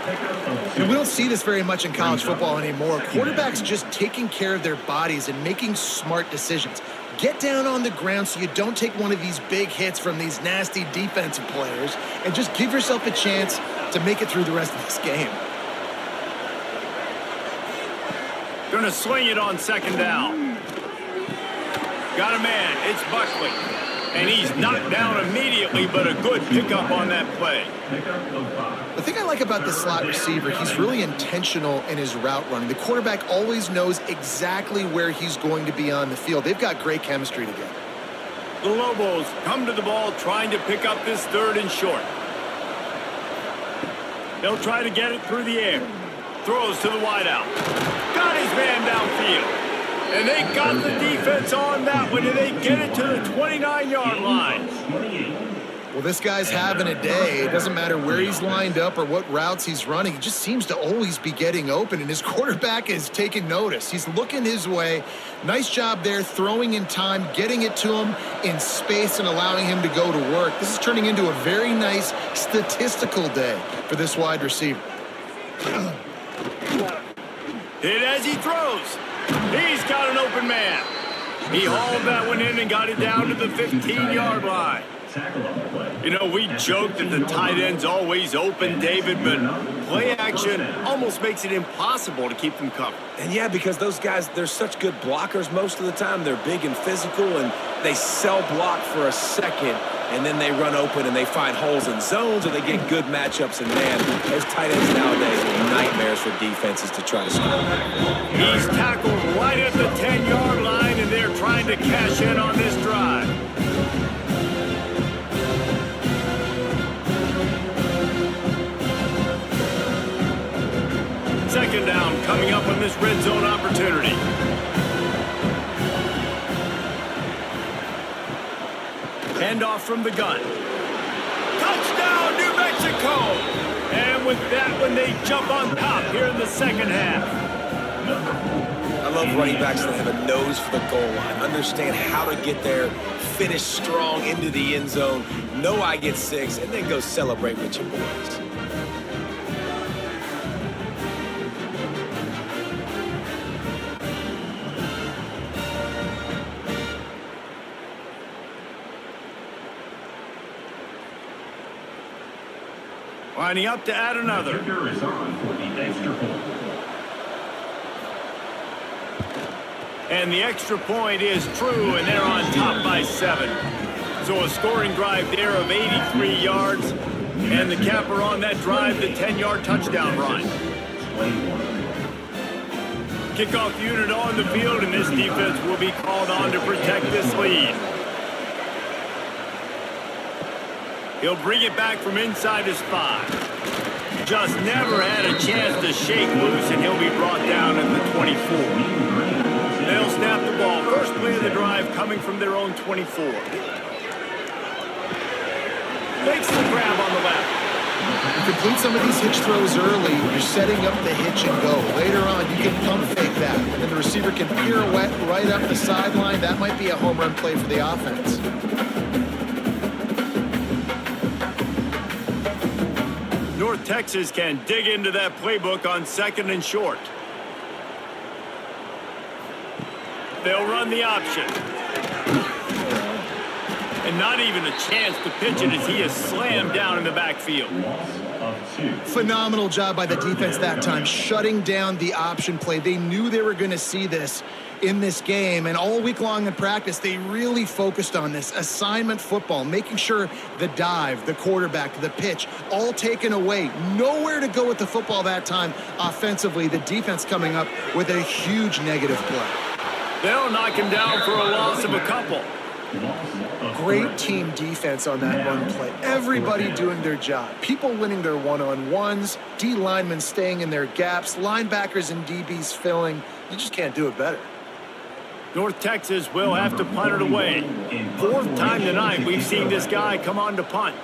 And we don't see this very much in college football anymore. Quarterbacks just taking care of their bodies and making smart decisions. Get down on the ground so you don't take one of these big hits from these nasty defensive players and just give yourself a chance to make it through the rest of this game. Gonna swing it on second down. Got a man, it's Buckley. And he's knocked down immediately, but a good pickup on that play. The thing I like about the slot receiver, he's really intentional in his route running. The quarterback always knows exactly where he's going to be on the field. They've got great chemistry together. The Lobos come to the ball trying to pick up this third and short. They'll try to get it through the air. Throws to the wideout. Got his man downfield. And they got the defense on that one, and they get it to the 29-yard line. Well, this guy's having a day. It doesn't matter where he's lined up or what routes he's running. He just seems to always be getting open, and his quarterback is taking notice. He's looking his way. Nice job there, throwing in time, getting it to him in space and allowing him to go to work. This is turning into a very nice statistical day for this wide receiver. Hit as he throws. He's got an open man. He hauled that one in and got it down to the 15-yard line. You know, we joke that the tight end's always open, David, but play action almost makes it impossible to keep them covered. And yeah, because those guys, they're such good blockers most of the time. They're big and physical, and they sell block for a second, and then they run open and they find holes in zones, or they get good matchups. And man, those tight ends nowadays are nightmares for defenses to try to score. He's tackled right at the 10-yard line, and they're trying to cash in on this drive. Second down coming up on this red zone opportunity. Handoff from the gun. Touchdown, New Mexico! And with that one, they jump on top here in the second half. I love running backs that have a nose for the goal line, understand how to get there, finish strong into the end zone, know I get 6, and then go celebrate with your boys. Lining up to add another. Kicker is on for the extra point. And the extra point is true, and they're on top by 7. So a scoring drive there of 83 yards. And the capper on that drive, the 10-yard touchdown run. Kickoff unit on the field, and this defense will be called on to protect this lead. He'll bring it back from inside his 5. Just never had a chance to shake loose, and he'll be brought down at the 24. They'll snap the ball. First play of the drive coming from their own 24. Makes the grab on the left. You complete some of these hitch throws early, you're setting up the hitch and go. Later on, you can pump fake that, and the receiver can pirouette right up the sideline. That might be a home run play for the offense. North Texas can dig into that playbook on 2nd and short. They'll run the option. And not even a chance to pitch it as he is slammed down in the backfield. Phenomenal job by the defense that time, shutting down the option play. They knew they were going to see this in this game, and all week long in practice, they really focused on this assignment football, making sure the dive, the quarterback, the pitch, all taken away. Nowhere to go with the football that time offensively. The defense coming up with a huge negative play. They'll knock him down for a loss of a couple. Great team defense on that run play. Everybody doing their job. People winning their one-on-ones, D linemen staying in their gaps, linebackers and DBs filling. You just can't do it better. North Texas will have to punt it away. 4th time tonight we've seen this guy come on to punt.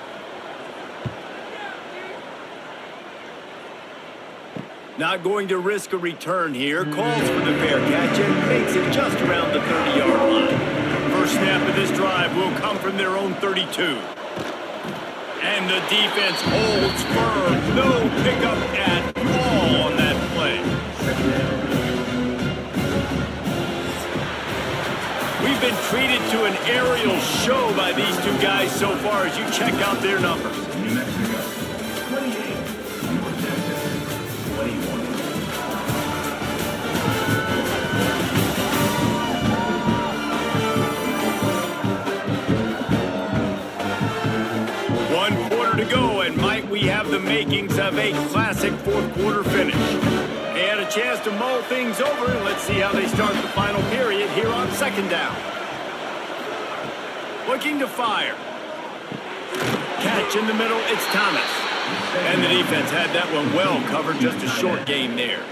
Not going to risk a return here. Calls for the fair catch and makes it just around the 30-yard line. First snap of this drive will come from their own 32. And the defense holds firm. No pickup at all on that play. We've been treated to an aerial show by these two guys so far as you check out their numbers. New Mexico, 28. North Texas, 21. One quarter to go, and might we have the makings of a classic 4th quarter finish. They had a chance to mull things over, and let's see how they start the final period here on 2nd down. Looking to fire. Catch in the middle, it's Thomas. And the defense had that one well covered, just a short game there.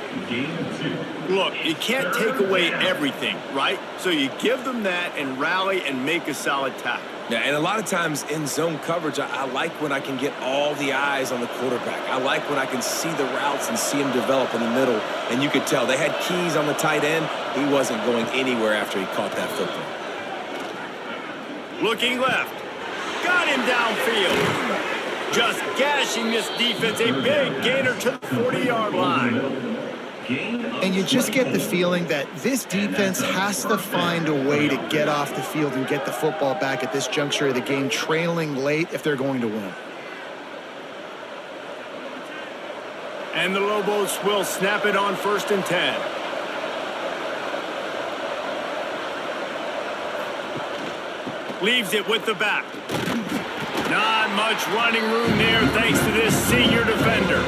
Look, you can't take away everything, right? So you give them that and rally and make a solid tackle. Yeah, and a lot of times in zone coverage, I like when I can get all the eyes on the quarterback. I like when I can see the routes and see him develop in the middle. And you could tell they had keys on the tight end. He wasn't going anywhere after he caught that football. Looking left. Got him downfield. Just gashing this defense. A big gainer to the 40-yard line. And you just get the feeling that this defense has to find a way to get off the field and get the football back at this juncture of the game, trailing late if they're going to win. And the Lobos will snap it on 1st and 10. Leaves it with the back. Not much running room there thanks to this senior defender.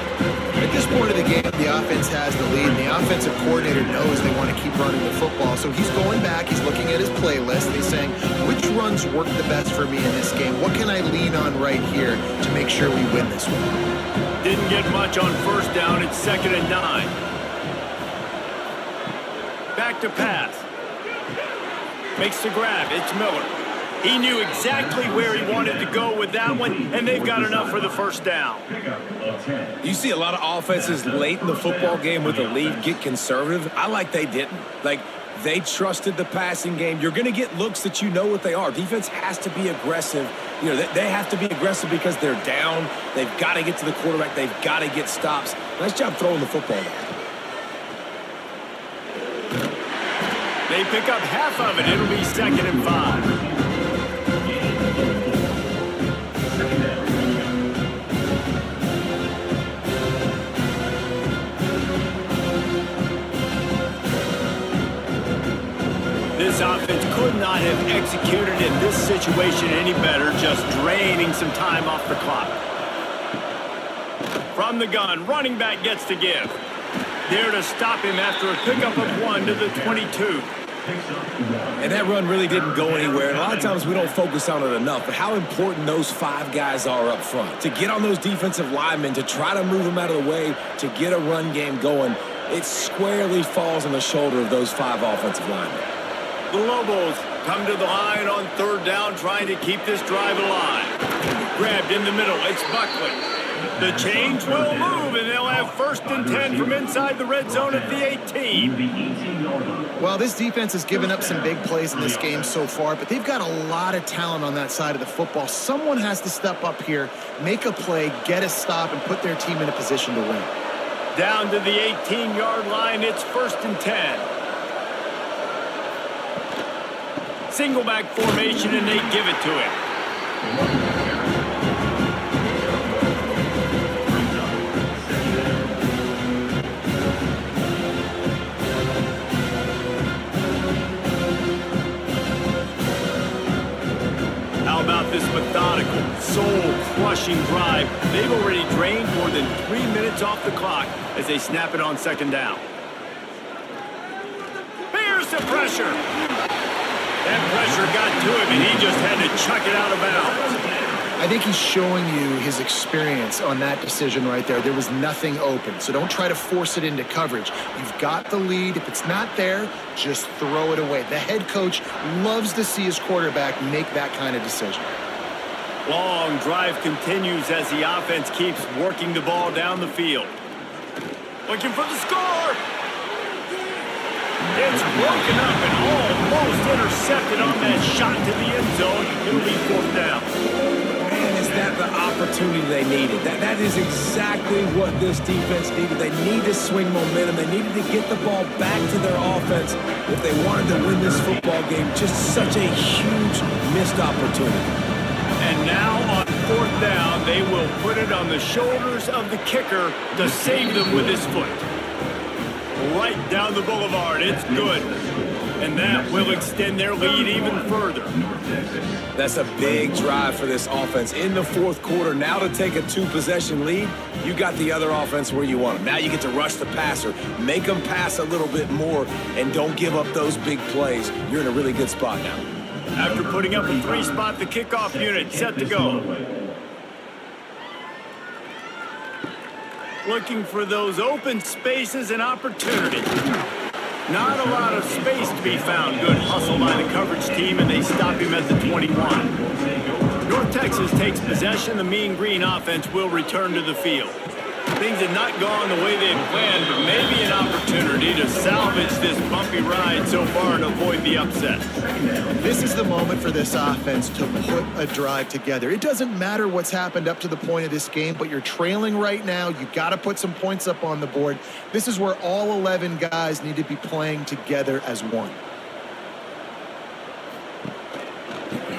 At this point of the game, the offense has the lead, and the offensive coordinator knows they want to keep running the football. So he's going back, he's looking at his playlist, he's saying, which runs work the best for me in this game? What can I lean on right here to make sure we win this one? Didn't get much on 1st down, it's 2nd and 9. Back to pass. Makes the grab, it's Miller. He knew exactly where he wanted to go with that one, and they've got enough for the 1st down. You see a lot of offenses late in the football game with a lead get conservative. I like they didn't. Like, they trusted the passing game. You're going to get looks that you know what they are. Defense has to be aggressive. You know, they have to be aggressive because they're down. They've got to get to the quarterback. They've got to get stops. Nice job throwing the football there. They pick up half of it. It'll be 2nd and 5. could not have executed in this situation any better, just draining some time off the clock. From the gun, running back gets to give. There to stop him after a pickup of 1 to the 22. And that run really didn't go anywhere. And a lot of times we don't focus on it enough, but how important those 5 guys are up front. To get on those defensive linemen, to try to move them out of the way, to get a run game going, it squarely falls on the shoulder of those 5 offensive linemen. The Lobos come to the line on 3rd down, trying to keep this drive alive. Grabbed in the middle, it's Buckley. The change will move, and they'll have 1st and 10 from inside the red zone at the 18. Well, this defense has given up some big plays in this game so far, but they've got a lot of talent on that side of the football. Someone has to step up here, make a play, get a stop, and put their team in a position to win. Down to the 18-yard line, it's 1st and 10. Single back formation, and they give it to him. How about this methodical, soul-crushing drive? They've already drained more than 3 minutes off the clock as they snap it on 2nd down. Here's the pressure. That pressure got to him, and he just had to chuck it out of bounds. I think he's showing you his experience on that decision right there. There was nothing open, so don't try to force it into coverage. You've got the lead. If it's not there, just throw it away. The head coach loves to see his quarterback make that kind of decision. Long drive continues as the offense keeps working the ball down the field. Looking for the score. It's broken up and almost intercepted on that shot to the end zone. It'll be 4th down. Man, is that the opportunity they needed? That is exactly what this defense needed. They need to swing momentum. They needed to get the ball back to their offense if they wanted to win this football game. Just such a huge missed opportunity. And now on 4th down, they will put it on the shoulders of the kicker to save them with his foot. Right down the boulevard, it's good. And that will extend their lead even further. That's a big drive for this offense in the 4th quarter. Now to take a 2-possession lead, you got the other offense where you want them. Now you get to rush the passer, make them pass a little bit more, and don't give up those big plays. You're in a really good spot now. After putting up a 3-spot, the kickoff unit set to go. Looking for those open spaces and opportunity. Not a lot of space to be found. Good hustle by the coverage team, and they stop him at the 21. North Texas takes possession. The Mean Green offense will return to the field. Things had not gone the way they had planned, but maybe an opportunity to salvage this bumpy ride so far and avoid the upset. This is the moment for this offense to put a drive together. It doesn't matter what's happened up to the point of this game, but you're trailing right now. You got to put some points up on the board. This is where all 11 guys need to be playing together as one.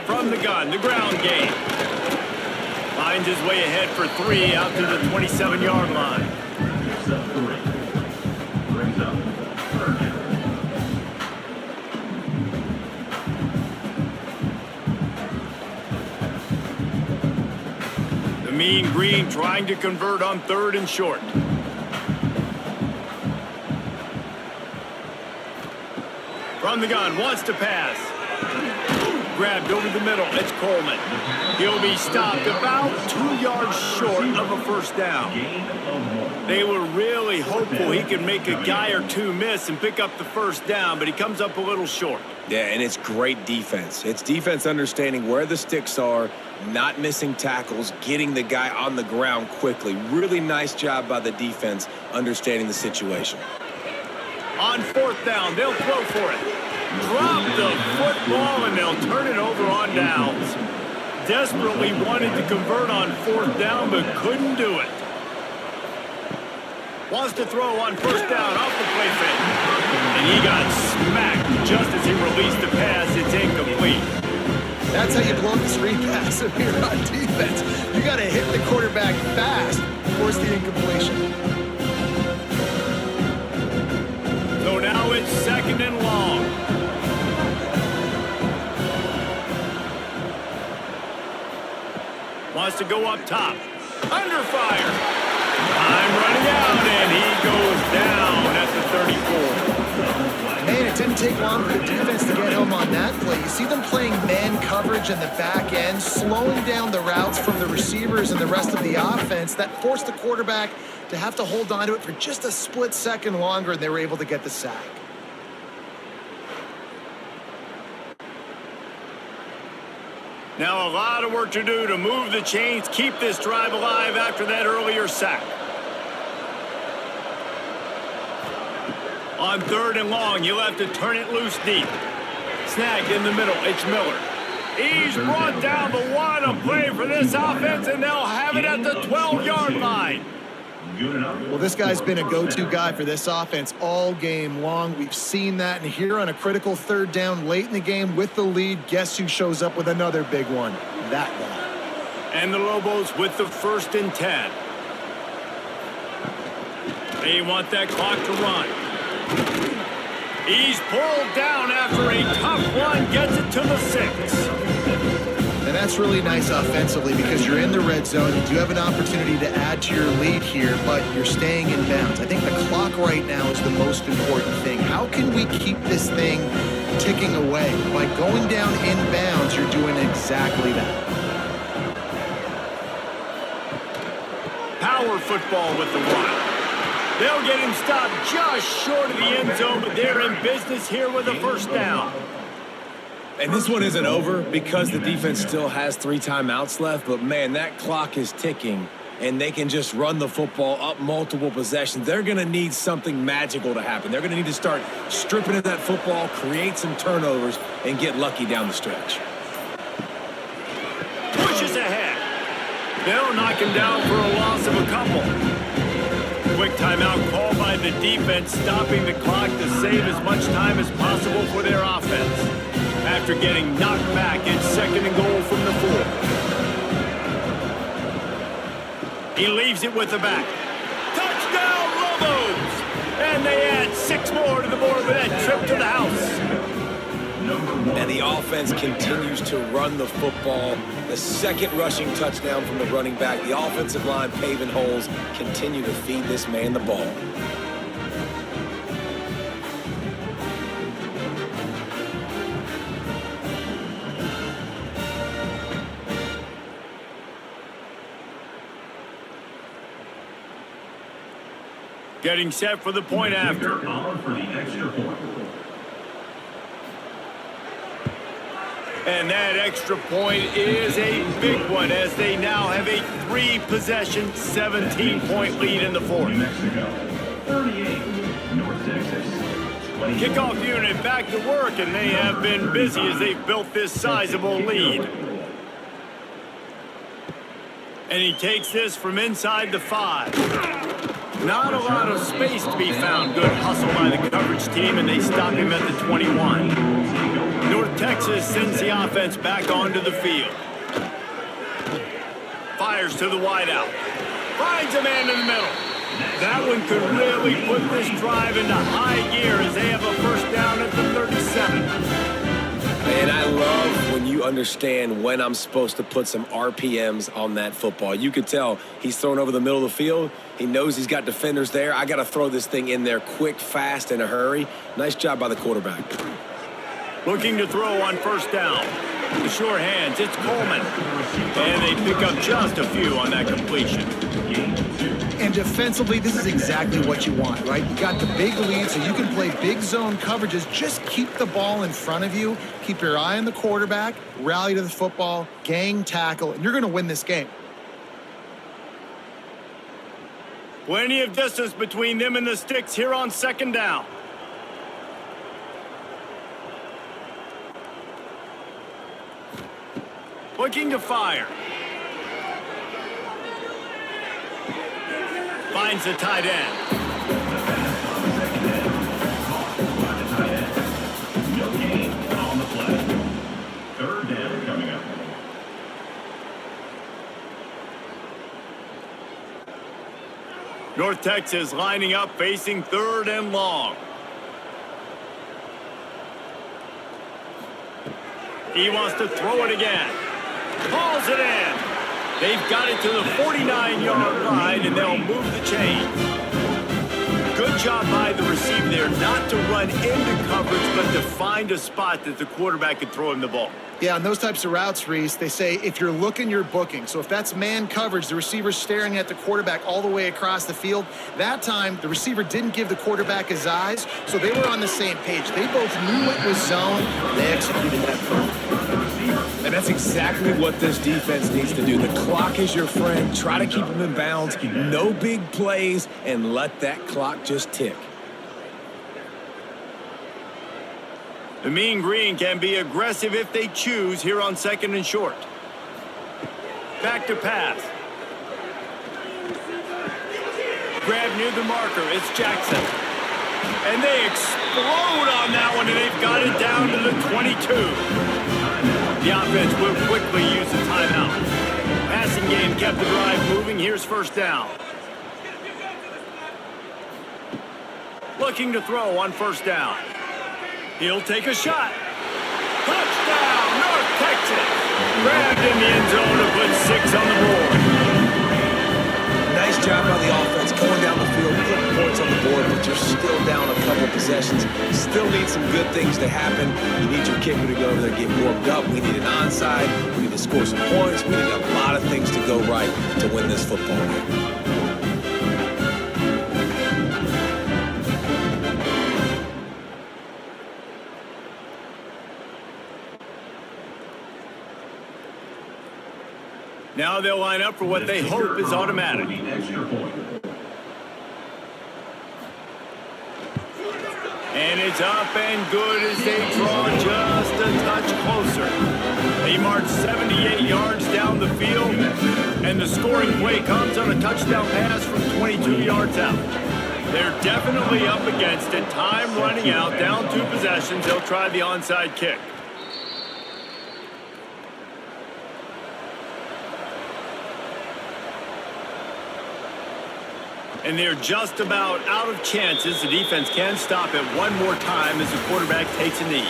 From the gun, the ground game. Finds his way ahead for 3 out to the 27-yard line. Brings up 3rd down. The Mean Green trying to convert on 3rd and short. From the gun, wants to pass. Grabbed over the middle, it's Coleman. He'll be stopped about 2 yards short of a 1st down. They were really hopeful he could make a guy or 2 miss and pick up the 1st down, but he comes up a little short. Yeah, and it's great defense. It's defense understanding where the sticks are, not missing tackles, getting the guy on the ground quickly. Really nice job by the defense understanding the situation. On 4th down, they'll throw for it. Drop the football, and they'll turn it over on downs. Desperately wanted to convert on 4th down, but couldn't do it. Wants to throw on 1st down off the play fake. And he got smacked just as he released the pass. It's incomplete. That's how you blow up the screen pass if you're on defense. You got to hit the quarterback fast, force the incompletion. So now it's 2nd and long. Wants to go up top. Under fire. Time running out, and he goes down at the 34. Man, it didn't take long for the defense to get home on that play. You see them playing man coverage in the back end, slowing down the routes from the receivers and the rest of the offense. That forced the quarterback to have to hold on to it for just a split second longer, and they were able to get the sack. Now a lot of work to do to move the chains, keep this drive alive after that earlier sack. On 3rd and long, you'll have to turn it loose deep. Snagged in the middle, it's Miller. He's brought down, but what a play for this offense, and they'll have it at the 12-yard line. Well, this guy's been a go-to guy for this offense all game long. We've seen that, and here on a critical 3rd down late in the game with the lead, guess who shows up with another big one? That guy. And the Lobos with the 1st and 10. They want that clock to run. He's pulled down after a tough run, gets it to the 6. And that's really nice offensively because you're in the red zone. You do have an opportunity to add to your lead here, but you're staying in bounds. I think the clock right now is the most important thing. How can we keep this thing ticking away? By going down in bounds, you're doing exactly that. Power football with the run. They'll get him stopped just short of the end zone, but they're in business here with a 1st down. And this one isn't over because the defense still has 3 timeouts left, but man, that clock is ticking, and they can just run the football up multiple possessions. They're going to need something magical to happen. They're going to need to start stripping at that football, create some turnovers, and get lucky down the stretch. Pushes ahead. They'll knock him down for a loss of a couple. Quick timeout call by the defense, stopping the clock to save as much time as possible for their offense. After getting knocked back, it's 2nd and goal from the 4. He leaves it with the back. Touchdown, Lobos! And they add 6 more to the board with that trip to the house. And the offense continues to run the football. The 2nd rushing touchdown from the running back. The offensive line paving holes. Continue to feed this man the ball. Getting set for the point after. For the extra point. And that extra point is a big one as they now have a 3-possession, 17-point lead in the 4th. New Mexico, 38, North Texas, 20. Kickoff unit back to work, and they have been busy as they've built this sizable lead. And he takes this from inside the 5. Not a lot of space to be found. Good hustle by the coverage team, and they stop him at the 21. North Texas sends the offense back onto the field. Fires to the wideout. Finds a man in the middle. That one could really put this drive into high gear as they have a 1st down at the 37. Man, I love when you understand when I'm supposed to put some RPMs on that football. You could tell he's thrown over the middle of the field. He knows he's got defenders there. I got to throw this thing in there quick, fast, in a hurry. Nice job by the quarterback. Looking to throw on 1st down. The sure hands, it's Coleman. And they pick up just a few on that completion. And defensively, this is exactly what you want, right? You got the big lead, so you can play big zone coverages. Just keep the ball in front of you. Keep your eye on the quarterback. Rally to the football. Gang tackle. And you're going to win this game. Plenty of distance between them and the sticks here on 2nd down. Looking to fire. Finds the tight end. No gain on the play. 3rd down coming up. North Texas lining up, facing 3rd and long. He wants to throw it again. Hauls it in. They've got it to the 49-yard line, and they'll move the chain. Good job by the receiver there not to run into coverage, but to find a spot that the quarterback could throw him the ball. Yeah, on those types of routes, Reese, they say if you're looking, you're booking. So if that's man coverage, the receiver's staring at the quarterback all the way across the field. That time, the receiver didn't give the quarterback his eyes, so they were on the same page. They both knew it was zone. They executed that perfectly. And that's exactly what this defense needs to do. The clock is your friend. Try to keep them in bounds. No big plays, and let that clock just tick. The Mean Green can be aggressive if they choose here on 2nd and short. Back to pass. Grab near the marker. It's Jackson. And they explode on that one, and they've got it down to the 22. The offense will quickly use the timeout. Passing game kept the drive moving. Here's first down. Looking to throw on first down. He'll take a shot. Touchdown, North Texas. Grabbed in the end zone to put 6 on the board. Nice job by the offense going down the field, putting points on the board, but you're still down a couple possessions. Still need some good things to happen. You need your kicker to go over there, get warmed up. We need an onside. We need to score some points. We need a lot of things to go right to win this football game. Now they'll line up for what they hope is automatic. And it's up and good as they draw just a touch closer. They march 78 yards down the field, and the scoring play comes on a touchdown pass from 22 yards out. They're definitely up against it. Time running out, down 2 possessions. They'll try the onside kick. And they're just about out of chances. The defense can stop it one more time as the quarterback takes a knee.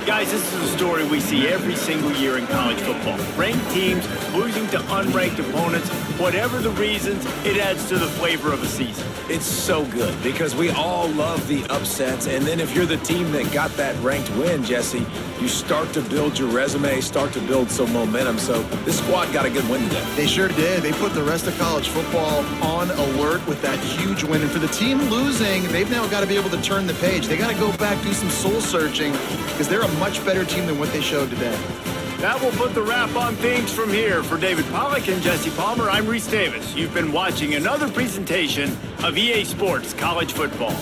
Guys, this is a story we see every single year in college football. Ranked teams losing to unranked opponents. Whatever the reasons, it adds to the flavor of a season. It's so good because we all love the upsets. And then if you're the team that got that ranked win, Jesse, you start to build your resume, start to build some momentum. So this squad got a good win today. They sure did. They put the rest of college football on alert with that huge win. And for the team losing, they've now got to be able to turn the page. They got to go back, do some soul searching, because they're a much better team than what they showed today. That will put the wrap on things from here. For David Pollack and Jesse Palmer, I'm Reese Davis. You've been watching another presentation of EA Sports College Football.